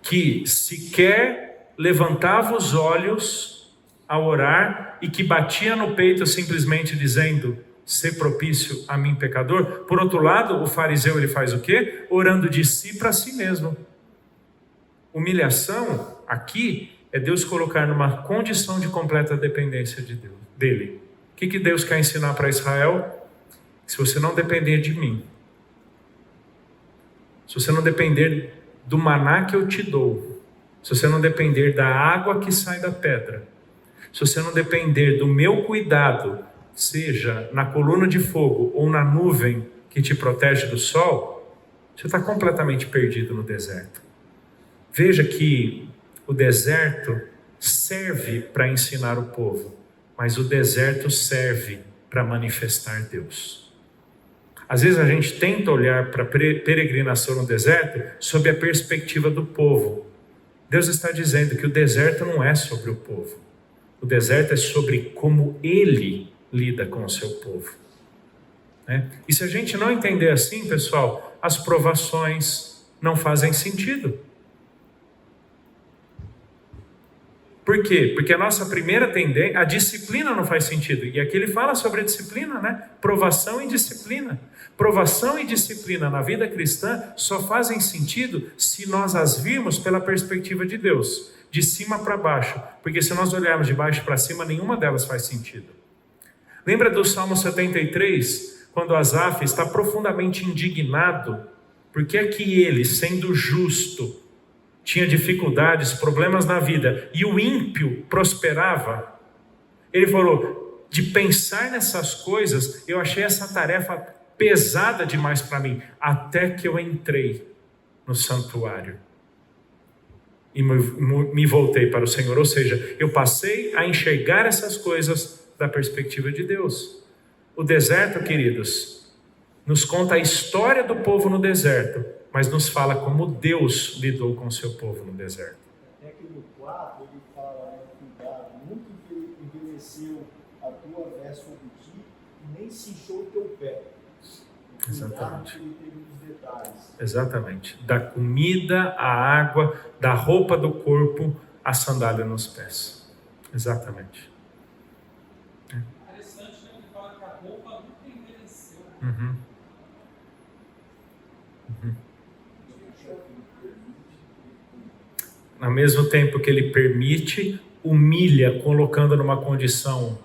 Speaker 1: que sequer levantava os olhos ao orar e que batia no peito simplesmente dizendo: ser propício a mim pecador? Por outro lado, o fariseu, ele faz o quê? Orando de si para si mesmo. Humilhação aqui é Deus colocar numa condição de completa dependência de Deus, dele. O que Deus quer ensinar para Israel? Se você não depender de mim, se você não depender do maná que eu te dou, se você não depender da água que sai da pedra, se você não depender do meu cuidado, seja na coluna de fogo ou na nuvem que te protege do sol, você está completamente perdido no deserto. Veja que o deserto serve para ensinar o povo, mas o deserto serve para manifestar Deus. Às vezes a gente tenta olhar para a peregrinação no deserto sob a perspectiva do povo. Deus está dizendo que o deserto não é sobre o povo. O deserto é sobre como Ele lida com o seu povo. E se a gente não entender assim, pessoal, as provações não fazem sentido. Por quê? Porque a nossa primeira tendência, a disciplina não faz sentido. E aqui ele fala sobre a disciplina, Provação e disciplina. Provação e disciplina na vida cristã só fazem sentido se nós as virmos pela perspectiva de Deus, de cima para baixo. Porque se nós olharmos de baixo para cima, nenhuma delas faz sentido. Lembra do Salmo 73, quando Asaf está profundamente indignado, porque é que ele, sendo justo, tinha dificuldades, problemas na vida, e o ímpio prosperava? Ele falou: de pensar nessas coisas, eu achei essa tarefa pesada demais para mim, até que eu entrei no santuário e me voltei para o Senhor. Ou seja, eu passei a enxergar essas coisas da perspectiva de Deus. O deserto, queridos, nos conta a história do povo no deserto, mas nos fala como Deus lidou com o seu povo no deserto.
Speaker 2: Até que no 4 ele fala, cuidado, nunca envelheceu a tua veste sobre ti, e nem se inchou o teu pé.
Speaker 1: Exatamente.
Speaker 2: Cuidado que ele tem os detalhes.
Speaker 1: Exatamente. Da comida, à água, da roupa do corpo, à sandália nos pés. Exatamente.
Speaker 4: Interessante, né? Ele fala que a roupa nunca envelheceu.
Speaker 1: Ao mesmo tempo que ele permite, humilha, colocando numa condição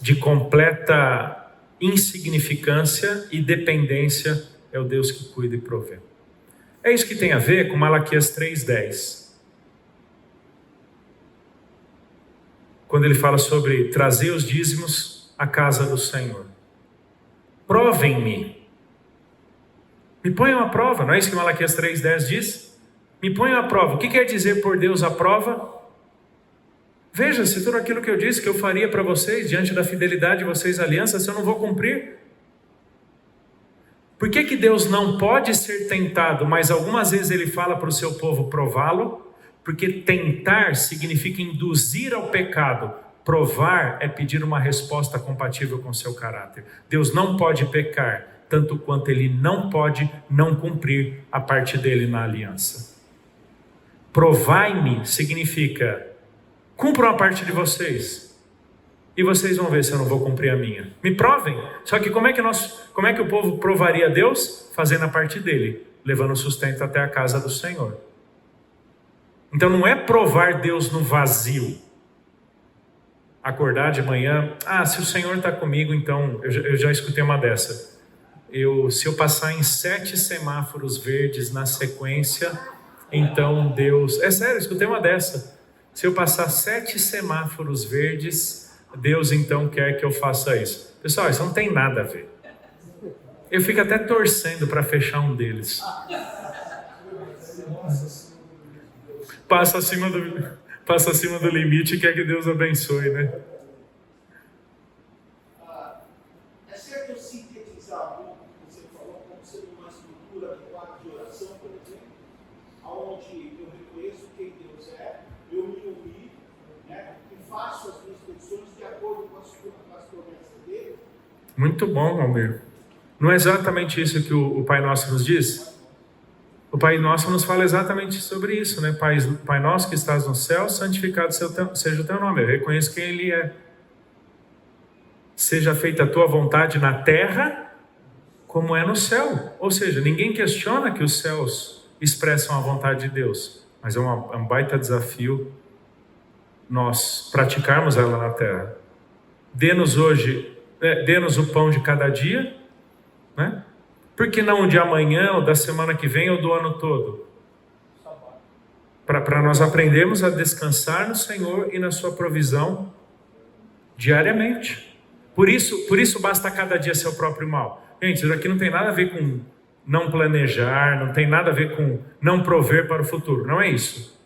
Speaker 1: de completa insignificância e dependência. É o Deus que cuida e provê. É isso que tem a ver com Malaquias 3:10. Quando ele fala sobre trazer os dízimos à casa do Senhor. Provem-me. Me ponham à prova. Não é isso que Malaquias 3:10 diz? Me ponham à prova. O que quer dizer por Deus à prova? Veja se tudo aquilo que eu disse que eu faria para vocês, diante da fidelidade de vocês à aliança, se eu não vou cumprir. Por que Deus não pode ser tentado, mas algumas vezes ele fala para o seu povo prová-lo? Porque tentar significa induzir ao pecado. Provar é pedir uma resposta compatível com o seu caráter. Deus não pode pecar, tanto quanto ele não pode não cumprir a parte dele na aliança. Provai-me significa: cumpram a parte de vocês, e vocês vão ver se eu não vou cumprir a minha. Me provem. Só que como é que o povo provaria a Deus? Fazendo a parte dele, levando o sustento até a casa do Senhor. Então não é provar Deus no vazio. Acordar de manhã, se o Senhor está comigo, então, eu já escutei uma dessa. Se eu passar em 7 semáforos verdes na sequência, então Deus... É sério, eu escutei uma dessa. Se eu passar 7 semáforos verdes, Deus então quer que eu faça isso. Pessoal, isso não tem nada a ver. Eu fico até torcendo para fechar um deles. Passa acima do limite e quer que Deus abençoe, né?
Speaker 3: É certo eu sintetizar o que você falou como sendo uma estrutura adequada de oração, por exemplo, onde eu reconheço quem Deus é, eu me humilho, né, e faço as minhas petições de acordo com as promessas dele.
Speaker 1: Muito bom, Almir. Não é exatamente isso que o Pai Nosso nos diz? O Pai Nosso nos fala exatamente sobre isso, né? Pai Nosso que estás no céu, santificado seja o teu nome. Eu reconheço quem Ele é. Seja feita a tua vontade na terra, como é no céu. Ou seja, ninguém questiona que os céus expressam a vontade de Deus. Mas é um baita desafio nós praticarmos ela na terra. Dê-nos o pão de cada dia, né? Por que não o de amanhã, ou da semana que vem, ou do ano todo? Para nós aprendermos a descansar no Senhor e na sua provisão diariamente. Por isso basta cada dia seu próprio mal. Gente, isso aqui não tem nada a ver com não planejar, não tem nada a ver com não prover para o futuro. Não é isso.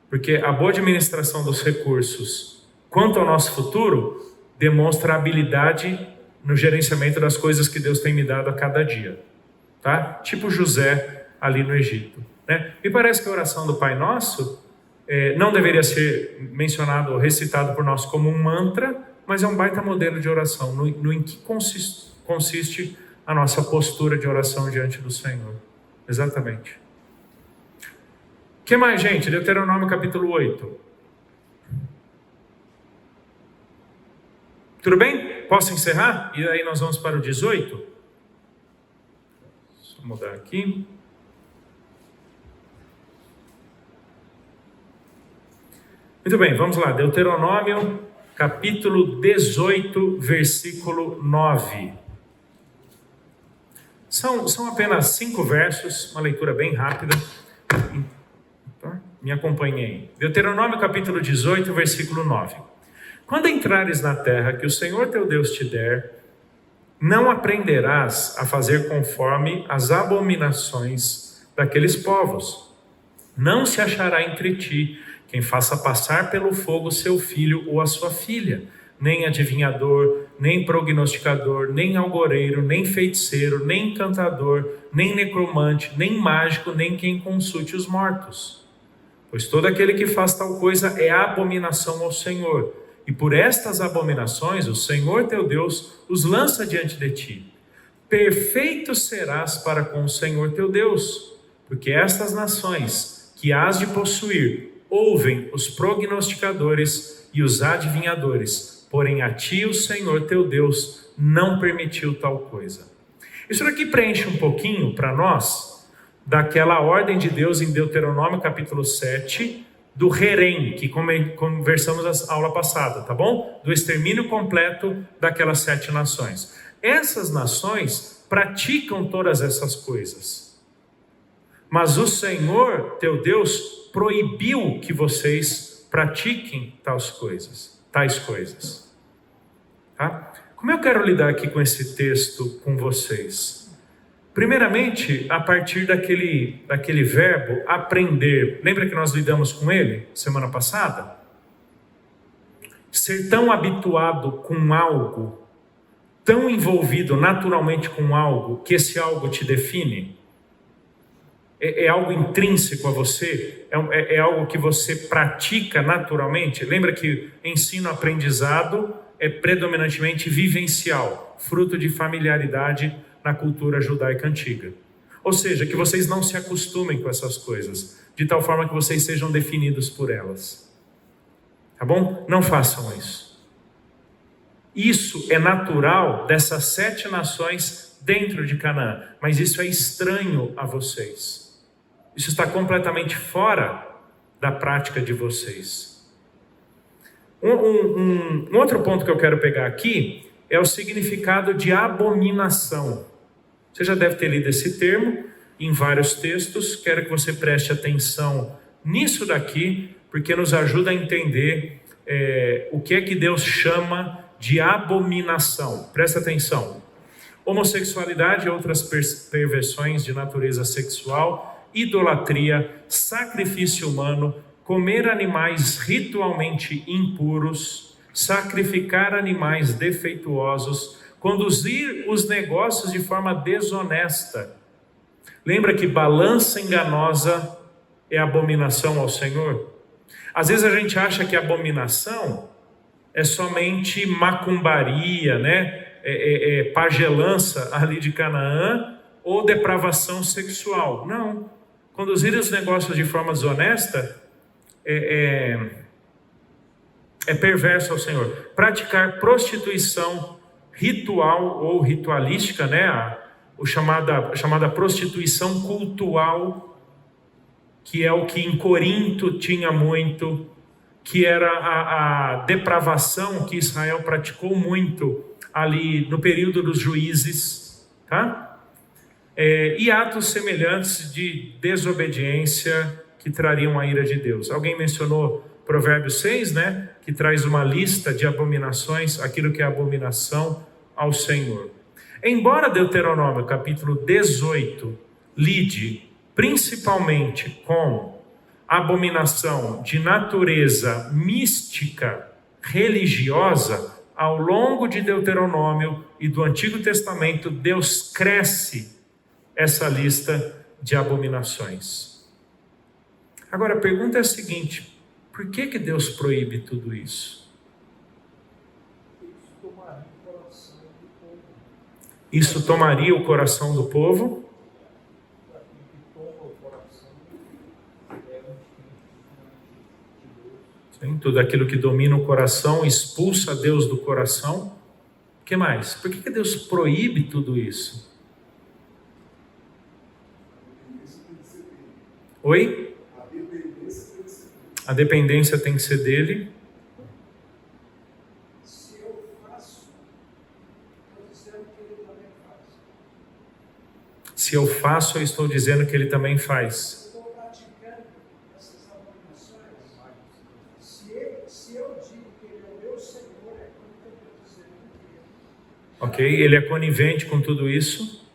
Speaker 1: Porque a boa administração dos recursos quanto ao nosso futuro demonstra a habilidade no gerenciamento das coisas que Deus tem me dado a cada dia, tá? Tipo José ali no Egito, né? Me parece que a oração do Pai Nosso não deveria ser mencionado ou recitado por nós como um mantra, mas é um baita modelo de oração, no em que consiste a nossa postura de oração diante do Senhor. Exatamente. O que mais, gente? Deuteronômio capítulo 8. Tudo bem? Posso encerrar? E aí nós vamos para o 18? Deixa eu mudar aqui. Muito bem, vamos lá. Deuteronômio, capítulo 18, versículo 9. São apenas 5 versos, uma leitura bem rápida. Me acompanhe aí. Deuteronômio, capítulo 18, versículo 9. Quando entrares na terra que o Senhor teu Deus te der, não aprenderás a fazer conforme as abominações daqueles povos. Não se achará entre ti quem faça passar pelo fogo seu filho ou a sua filha, nem adivinhador, nem prognosticador, nem algoreiro, nem feiticeiro, nem encantador, nem necromante, nem mágico, nem quem consulte os mortos. Pois todo aquele que faz tal coisa é abominação ao Senhor. E por estas abominações o Senhor teu Deus os lança diante de ti. Perfeito serás para com o Senhor teu Deus, porque estas nações que hás de possuir ouvem os prognosticadores e os adivinhadores, porém a ti o Senhor teu Deus não permitiu tal coisa. Isso daqui preenche um pouquinho para nós daquela ordem de Deus em Deuteronômio capítulo 7, do herém, que conversamos na aula passada, tá bom? Do extermínio completo daquelas 7 nações. Essas nações praticam todas essas coisas, mas o Senhor, teu Deus, proibiu que vocês pratiquem tais coisas. Tá? Como eu quero lidar aqui com esse texto com vocês? Primeiramente, a partir daquele verbo aprender. Lembra que nós lidamos com ele semana passada? Ser tão habituado com algo, tão envolvido naturalmente com algo, que esse algo te define. É algo intrínseco a você? É algo que você pratica naturalmente? Lembra que ensino-aprendizado é predominantemente vivencial, fruto de familiaridade na cultura judaica antiga. Ou seja, que vocês não se acostumem com essas coisas, de tal forma que vocês sejam definidos por elas. Tá bom? Não façam isso. Isso é natural dessas 7 nações dentro de Canaã, mas isso é estranho a vocês. Isso está completamente fora da prática de vocês. Um outro ponto que eu quero pegar aqui é o significado de abominação. Você já deve ter lido esse termo em vários textos. Quero que você preste atenção nisso daqui, porque nos ajuda a entender o que é que Deus chama de abominação. Presta atenção. Homossexualidade e outras perversões de natureza sexual, idolatria, sacrifício humano, comer animais ritualmente impuros, sacrificar animais defeituosos, conduzir os negócios de forma desonesta. Lembra que balança enganosa é abominação ao Senhor? Às vezes a gente acha que abominação é somente macumbaria, né? Pagelança ali de Canaã, ou depravação sexual. Não. Conduzir os negócios de forma desonesta é perverso ao Senhor. Praticar prostituição ritual ou ritualística, né? A chamada prostituição cultual, que é o que em Corinto tinha muito, que era a depravação que Israel praticou muito ali no período dos juízes, tá? E atos semelhantes de desobediência que trariam a ira de Deus. Alguém mencionou Provérbios 6, né? Que traz uma lista de abominações, aquilo que é abominação ao Senhor. Embora Deuteronômio capítulo 18 lide principalmente com abominação de natureza mística, religiosa, ao longo de Deuteronômio e do Antigo Testamento, Deus cresce essa lista de abominações. Agora a pergunta é a seguinte: por que Deus proíbe tudo isso? Isso tomaria o coração do povo? Sim, tudo aquilo que domina o coração expulsa Deus do coração. O que mais? Por que Deus proíbe tudo isso? Oi? A dependência tem que ser dele.
Speaker 2: Se eu faço, estou dizendo que ele também faz.
Speaker 1: Se eu faço, eu estou dizendo que ele também faz.
Speaker 2: Estou praticando essas abominações. Se eu digo que ele é o meu Senhor, é como eu estou dizendo que ele.
Speaker 1: Ok? Ele é conivente com tudo isso.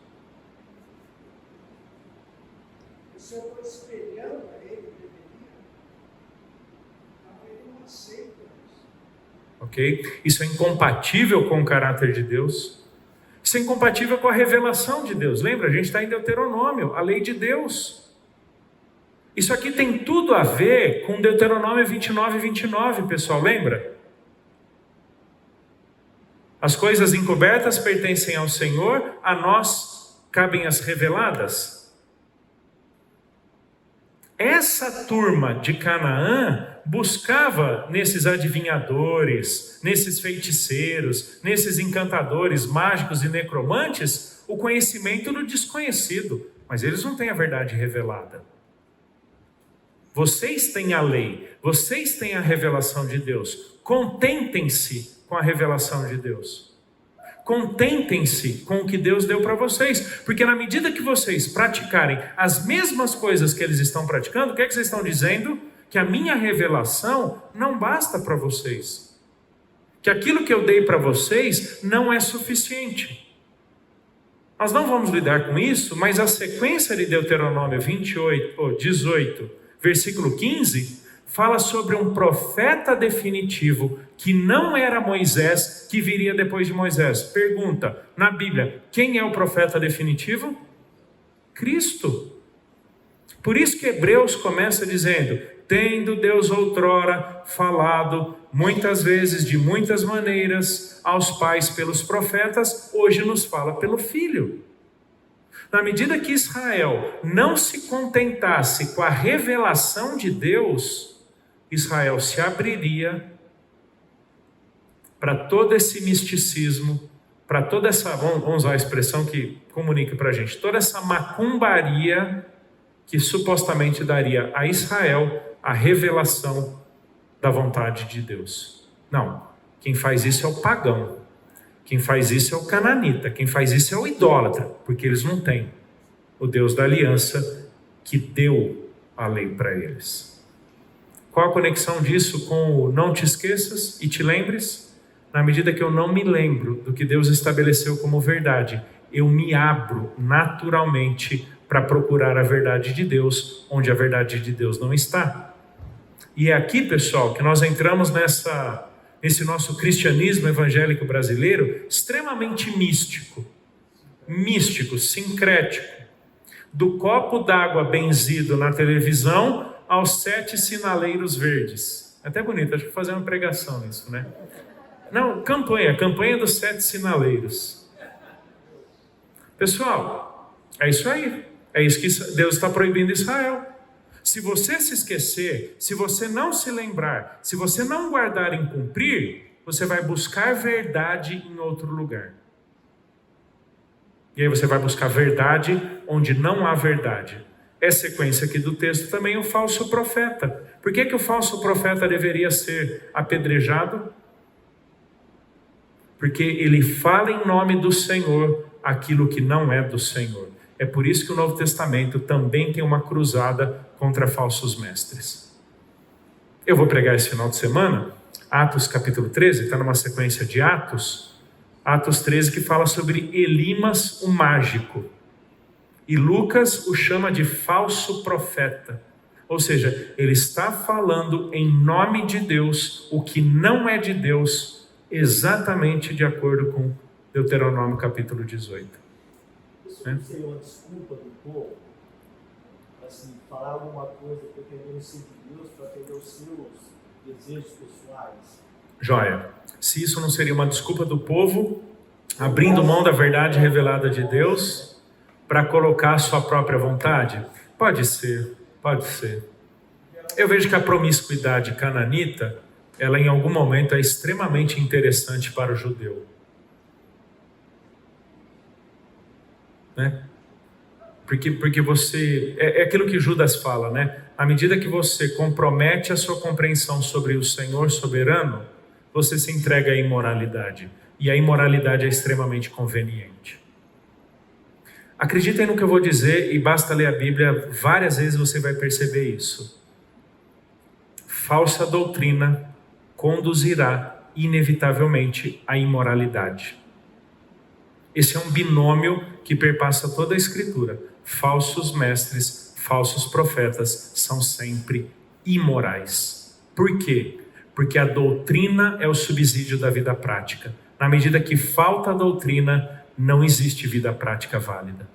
Speaker 2: Se eu estou espelhando a ele, deveria. Então ele não aceita isso.
Speaker 1: Ok? Isso é incompatível com o caráter de Deus. Isso é incompatível com a revelação de Deus. Lembra? A gente está em Deuteronômio, a lei de Deus. Isso aqui tem tudo a ver com Deuteronômio 29 e 29, pessoal, lembra? As coisas encobertas pertencem ao Senhor, a nós cabem as reveladas. Essa turma de Canaã buscava nesses adivinhadores, nesses feiticeiros, nesses encantadores mágicos e necromantes o conhecimento do desconhecido, mas eles não têm a verdade revelada. Vocês têm a lei, vocês têm a revelação de Deus. Contentem-se com a revelação de Deus. Contentem-se com o que Deus deu para vocês, porque na medida que vocês praticarem as mesmas coisas que eles estão praticando, o que é que vocês estão dizendo? Que a minha revelação não basta para vocês. Que aquilo que eu dei para vocês não é suficiente. Nós não vamos lidar com isso, mas a sequência de Deuteronômio 18, versículo 15, fala sobre um profeta definitivo que não era Moisés, que viria depois de Moisés. Pergunta, na Bíblia, quem é o profeta definitivo? Cristo. Por isso que Hebreus começa dizendo: tendo Deus outrora falado muitas vezes, de muitas maneiras, aos pais pelos profetas, hoje nos fala pelo Filho. Na medida que Israel não se contentasse com a revelação de Deus, Israel se abriria para todo esse misticismo, para toda essa, vamos usar a expressão que comunica para a gente, toda essa macumbaria que supostamente daria a Israel a revelação da vontade de Deus. Não, quem faz isso é o pagão, quem faz isso é o cananita, quem faz isso é o idólatra, porque eles não têm o Deus da aliança que deu a lei para eles. Qual a conexão disso com o não te esqueças e te lembres? Na medida que eu não me lembro do que Deus estabeleceu como verdade, eu me abro naturalmente para procurar a verdade de Deus, onde a verdade de Deus não está. E é aqui, pessoal, que nós entramos nesse nosso cristianismo evangélico brasileiro extremamente místico, sincrético. Do copo d'água benzido na televisão aos 7 sinaleiros verdes. Até bonito, acho que vou fazer uma pregação nisso, né? Não, campanha dos 7 sinaleiros. Pessoal, é isso aí. É isso que Deus está proibindo Israel. Se você se esquecer, se você não se lembrar, se você não guardar em cumprir, você vai buscar verdade em outro lugar. E aí você vai buscar verdade onde não há verdade. É sequência aqui do texto também o falso profeta. Por que o falso profeta deveria ser apedrejado? Porque ele fala em nome do Senhor aquilo que não é do Senhor. É por isso que o Novo Testamento também tem uma cruzada contra falsos mestres. Eu vou pregar esse final de semana, Atos capítulo 13, está numa sequência de Atos 13 que fala sobre Elimas o mágico. E Lucas o chama de falso profeta. Ou seja, ele está falando em nome de Deus o que não é de Deus, exatamente de acordo com Deuteronômio capítulo 18.
Speaker 3: Isso não seria uma desculpa do povo? Assim, falar alguma coisa pretendendo ser de Deus para atender os seus desejos pessoais?
Speaker 1: Joia. Se isso não seria uma desculpa do povo, abrindo mão da verdade revelada de Deus para colocar a sua própria vontade? Pode ser. Eu vejo que a promiscuidade cananita, ela em algum momento é extremamente interessante para o judeu. Né? Porque você, é aquilo que Judas fala, né? À medida que você compromete a sua compreensão sobre o Senhor soberano, você se entrega à imoralidade. E a imoralidade é extremamente conveniente. Acreditem no que eu vou dizer e basta ler a Bíblia, várias vezes você vai perceber isso. Falsa doutrina conduzirá inevitavelmente à imoralidade. Esse é um binômio que perpassa toda a Escritura. Falsos mestres, falsos profetas são sempre imorais. Por quê? Porque a doutrina é o subsídio da vida prática. Na medida que falta a doutrina, não existe vida prática válida.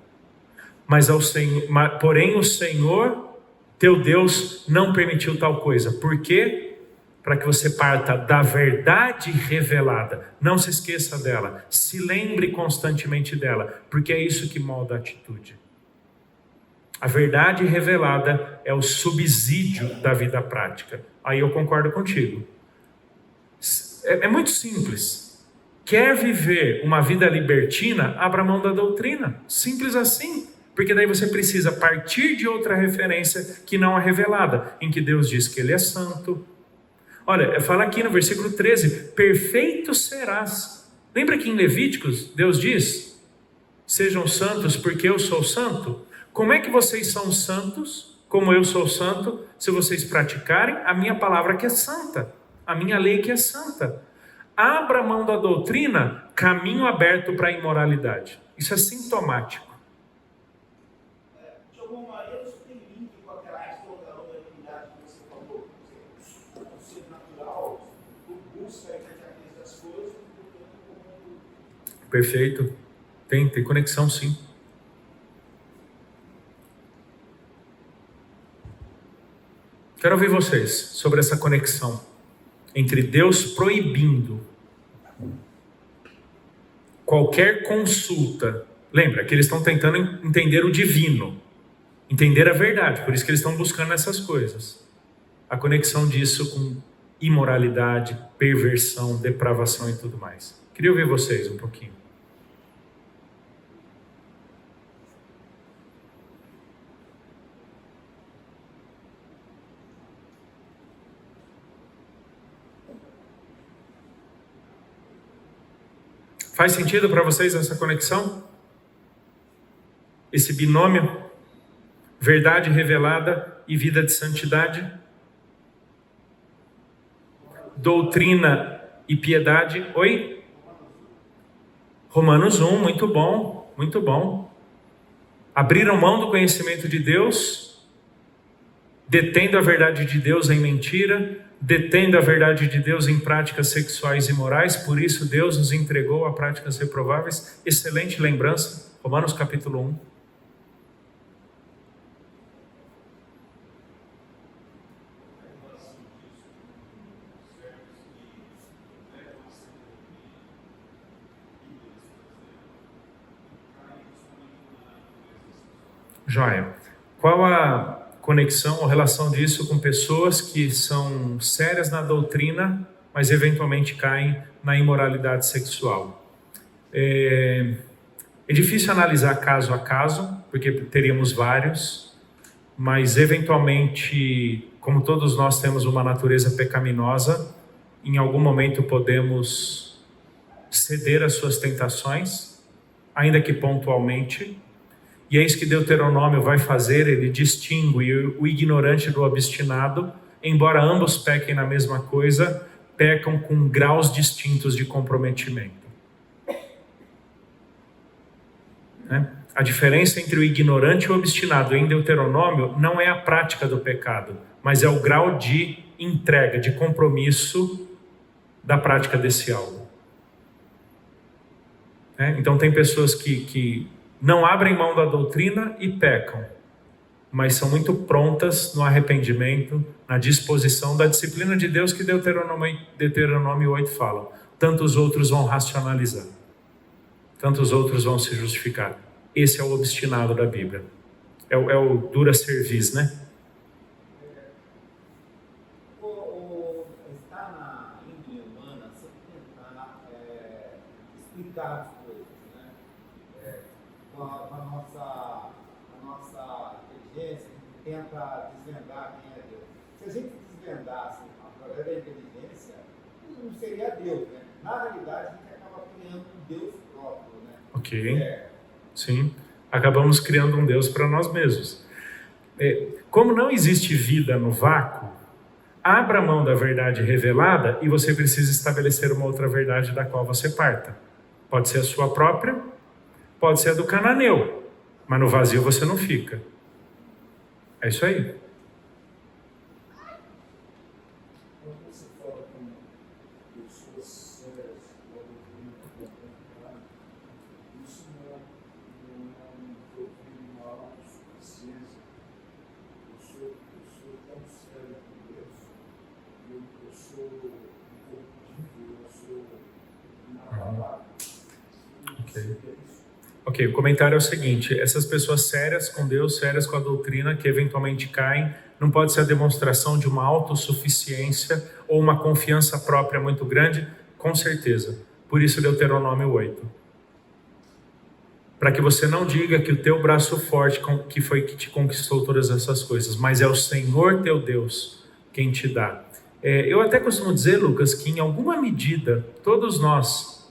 Speaker 1: Porém, o Senhor, teu Deus, não permitiu tal coisa. Por quê? Para que você parta da verdade revelada. Não se esqueça dela. Se lembre constantemente dela, porque é isso que molda a atitude. A verdade revelada é o subsídio da vida prática. Aí eu concordo contigo. É muito simples. Quer viver uma vida libertina? Abra mão da doutrina. Simples assim. Porque daí você precisa partir de outra referência que não é revelada, em que Deus diz que Ele é santo. Olha, fala aqui no versículo 13, perfeito serás. Lembra que em Levíticos Deus diz, sejam santos porque eu sou santo? Como é que vocês são santos, como eu sou santo, se vocês praticarem a minha palavra que é santa, a minha lei que é santa? Abra mão da doutrina, caminho aberto para a imoralidade. Isso é sintomático.
Speaker 3: De alguma maneira, isso tem link com aquela questão da humanidade que você falou. O ser natural busca a imediatez das coisas, portanto,
Speaker 1: Perfeito. Tem conexão, sim. Quero ouvir vocês sobre essa conexão entre Deus proibindo qualquer consulta. Lembra que eles estão tentando entender o divino, entender a verdade, por isso que eles estão buscando essas coisas. A conexão disso com imoralidade, perversão, depravação e tudo mais. Queria ouvir vocês um pouquinho. Faz sentido para vocês essa conexão? Esse binômio? Verdade revelada e vida de santidade? Doutrina e piedade. Oi? Romanos 1, muito bom, muito bom. Abriram mão do conhecimento de Deus, detendo a verdade de Deus em mentira, detendo a verdade de Deus em práticas sexuais e morais, por isso Deus os entregou a práticas reprováveis. Excelente lembrança, Romanos capítulo 1. Joia. Qual a conexão ou relação disso com pessoas que são sérias na doutrina, mas eventualmente caem na imoralidade sexual? É difícil analisar caso a caso, porque teríamos vários, mas eventualmente, como todos nós temos uma natureza pecaminosa, em algum momento podemos ceder às suas tentações, ainda que pontualmente. E é isso que Deuteronômio vai fazer, ele distingue o ignorante do obstinado, embora ambos pequem na mesma coisa, pecam com graus distintos de comprometimento. A diferença entre o ignorante e o obstinado em Deuteronômio não é a prática do pecado, mas é o grau de entrega, de compromisso da prática desse algo. Então tem pessoas que não abrem mão da doutrina e pecam, mas são muito prontas no arrependimento, na disposição da disciplina de Deus que Deuteronômio 8 fala. Tantos outros vão racionalizar, tantos outros vão se justificar. Esse é o obstinado da Bíblia. É o dura cerviz, né?
Speaker 5: Está na índole humana sempre tentar explicar as coisas, né? Com a nossa inteligência, a gente tenta desvendar quem é Deus. Se a gente desvendasse através da inteligência, não seria Deus, né? Na realidade, a gente acaba criando um Deus próprio, né?
Speaker 1: Ok. Sim. Acabamos criando um Deus para nós mesmos. Como não existe vida no vácuo, abra mão da verdade revelada e você precisa estabelecer uma outra verdade da qual você parta. Pode ser a sua própria, pode ser a do cananeu, mas no vazio você não fica. É isso aí.
Speaker 2: Quando você fala com pessoas sérias, isso não é um problema, uma autossuficiência. Eu sou tão sério com Deus, eu sou incorruptível, eu sou inabalável.
Speaker 1: Ok, o comentário é o seguinte: essas pessoas sérias com Deus, sérias com a doutrina, que eventualmente caem, não pode ser a demonstração de uma autossuficiência ou uma confiança própria muito grande, com certeza. Por isso Deuteronômio 8. Para que você não diga que o teu braço forte que foi que te conquistou todas essas coisas, mas é o Senhor teu Deus quem te dá. Eu até costumo dizer, Lucas, que em alguma medida, todos nós,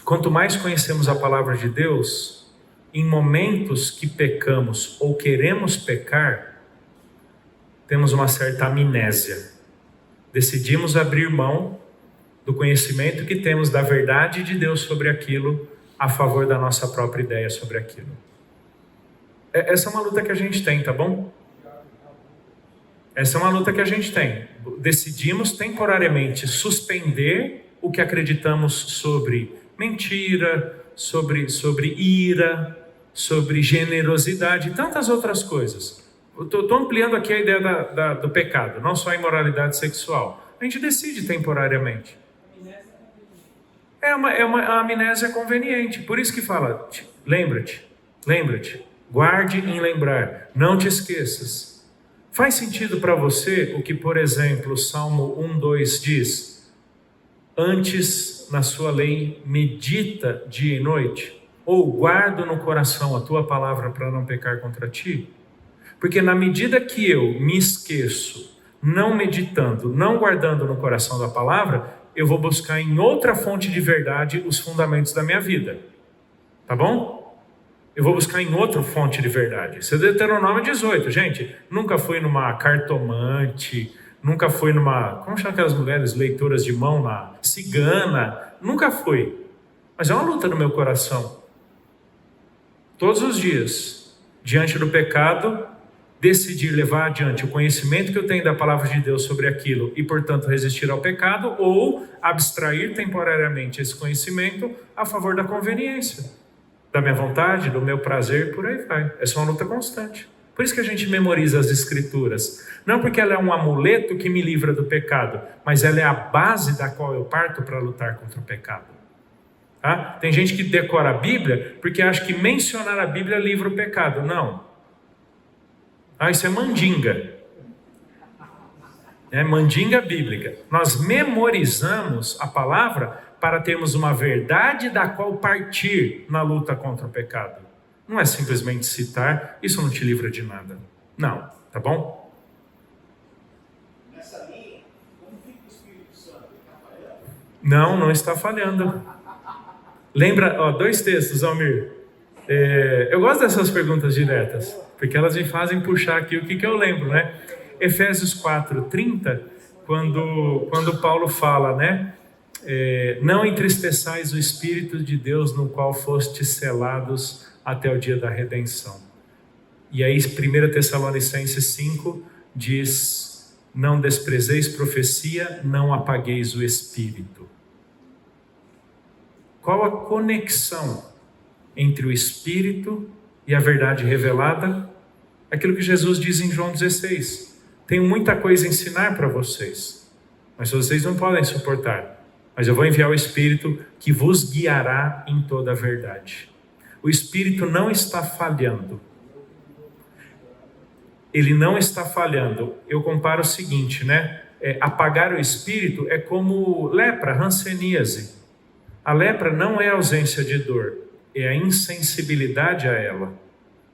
Speaker 1: quanto mais conhecemos a palavra de Deus, em momentos que pecamos ou queremos pecar, temos uma certa amnésia. Decidimos abrir mão do conhecimento que temos da verdade de Deus sobre aquilo, a favor da nossa própria ideia sobre aquilo. Essa é uma luta que a gente tem, tá bom? Essa é uma luta que a gente tem. Decidimos temporariamente suspender o que acreditamos sobre mentira, sobre ira, sobre generosidade e tantas outras coisas. Estou ampliando aqui a ideia do pecado, não só a imoralidade sexual. A gente decide temporariamente. É uma amnésia conveniente. Por isso que fala, lembre-te, guarde em lembrar, não te esqueças. Faz sentido para você o que, por exemplo, o Salmo 1:2 diz? Antes, na sua lei, medita dia e noite, ou guardo no coração a tua palavra para não pecar contra ti? Porque na medida que eu me esqueço, não meditando, não guardando no coração da palavra, eu vou buscar em outra fonte de verdade os fundamentos da minha vida. Tá bom? Eu vou buscar em outra fonte de verdade. Isso é Deuteronômio 18, gente. Nunca fui numa cartomante, nunca fui numa... Como chama aquelas mulheres leitoras de mão lá? Cigana. Nunca fui. Mas é uma luta no meu coração. Todos os dias, diante do pecado, decidir levar adiante o conhecimento que eu tenho da palavra de Deus sobre aquilo e, portanto, resistir ao pecado, ou abstrair temporariamente esse conhecimento a favor da conveniência, da minha vontade, do meu prazer, por aí vai. Essa é uma luta constante. Por isso que a gente memoriza as Escrituras. Não porque ela é um amuleto que me livra do pecado, mas ela é a base da qual eu parto para lutar contra o pecado. Tá? Tem gente que decora a Bíblia porque acha que mencionar a Bíblia livra o pecado. Não. Isso é mandinga. É mandinga bíblica. Nós memorizamos a palavra para termos uma verdade da qual partir na luta contra o pecado. Não é simplesmente citar, isso não te livra de nada. Não, tá bom?
Speaker 3: Nessa linha, como fica o Espírito Santo? Está falhando?
Speaker 1: Não está falhando. Lembra, 2 textos, Almir. Eu gosto dessas perguntas diretas, porque elas me fazem puxar aqui o que eu lembro, né? Efésios 4:30, quando Paulo fala, né? Não entristeçais o Espírito de Deus no qual fostes selados até o dia da redenção. E aí 1 Tessalonicenses 5 diz: não desprezeis profecia, não apagueis o Espírito. Qual a conexão entre o Espírito e a verdade revelada? Aquilo que Jesus diz em João 16. Tenho muita coisa a ensinar para vocês, mas vocês não podem suportar. Mas eu vou enviar o Espírito que vos guiará em toda a verdade. O Espírito não está falhando. Ele não está falhando. Eu comparo o seguinte, né? Apagar o Espírito é como lepra, hanseníase. A lepra não é ausência de dor, é a insensibilidade a ela.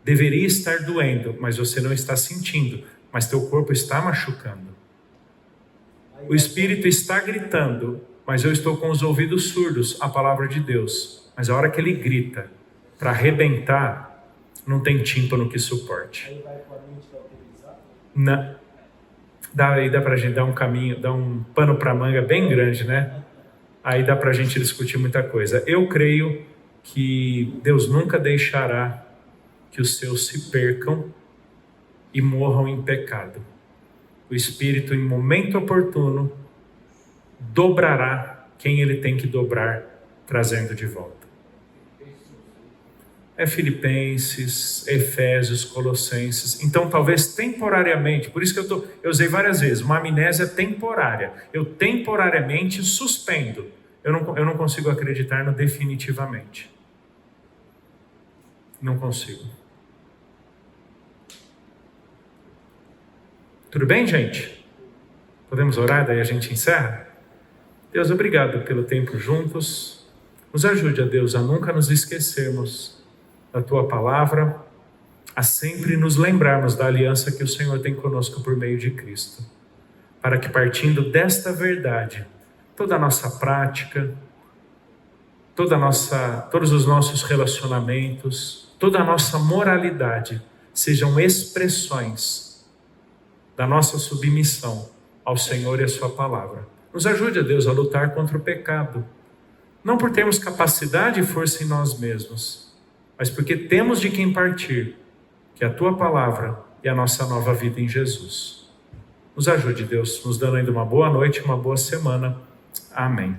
Speaker 1: Deveria estar doendo, mas você não está sentindo, mas teu corpo está machucando. O Espírito está gritando, mas eu estou com os ouvidos surdos à palavra de Deus. Mas a hora que ele grita para arrebentar, não tem tímpano que suporte.
Speaker 2: Aí vai com a mente cauterizada?
Speaker 1: Não. Aí dá para a gente dar um caminho, dar um pano para manga bem grande, né? Aí dá para a gente discutir muita coisa. Eu creio que Deus nunca deixará que os seus se percam e morram em pecado. O Espírito, em momento oportuno, dobrará quem ele tem que dobrar, trazendo de volta. Filipenses, Efésios, Colossenses. Então, talvez temporariamente, por isso que eu usei várias vezes, uma amnésia temporária. Eu temporariamente suspendo. Eu não consigo acreditar no definitivamente. Não consigo. Tudo bem, gente? Podemos orar, daí a gente encerra? Deus, obrigado pelo tempo juntos. Nos ajude, a Deus, a nunca nos esquecermos da Tua palavra, a sempre nos lembrarmos da aliança que o Senhor tem conosco por meio de Cristo, para que, partindo desta verdade, toda a nossa prática, todos os nossos relacionamentos, toda a nossa moralidade sejam expressões da nossa submissão ao Senhor e à Sua palavra. Nos ajude, a Deus, a lutar contra o pecado, não por termos capacidade e força em nós mesmos, mas porque temos de quem partir, que é a Tua palavra e a nossa nova vida em Jesus. Nos ajude, Deus, nos dando ainda uma boa noite, uma boa semana. Amém.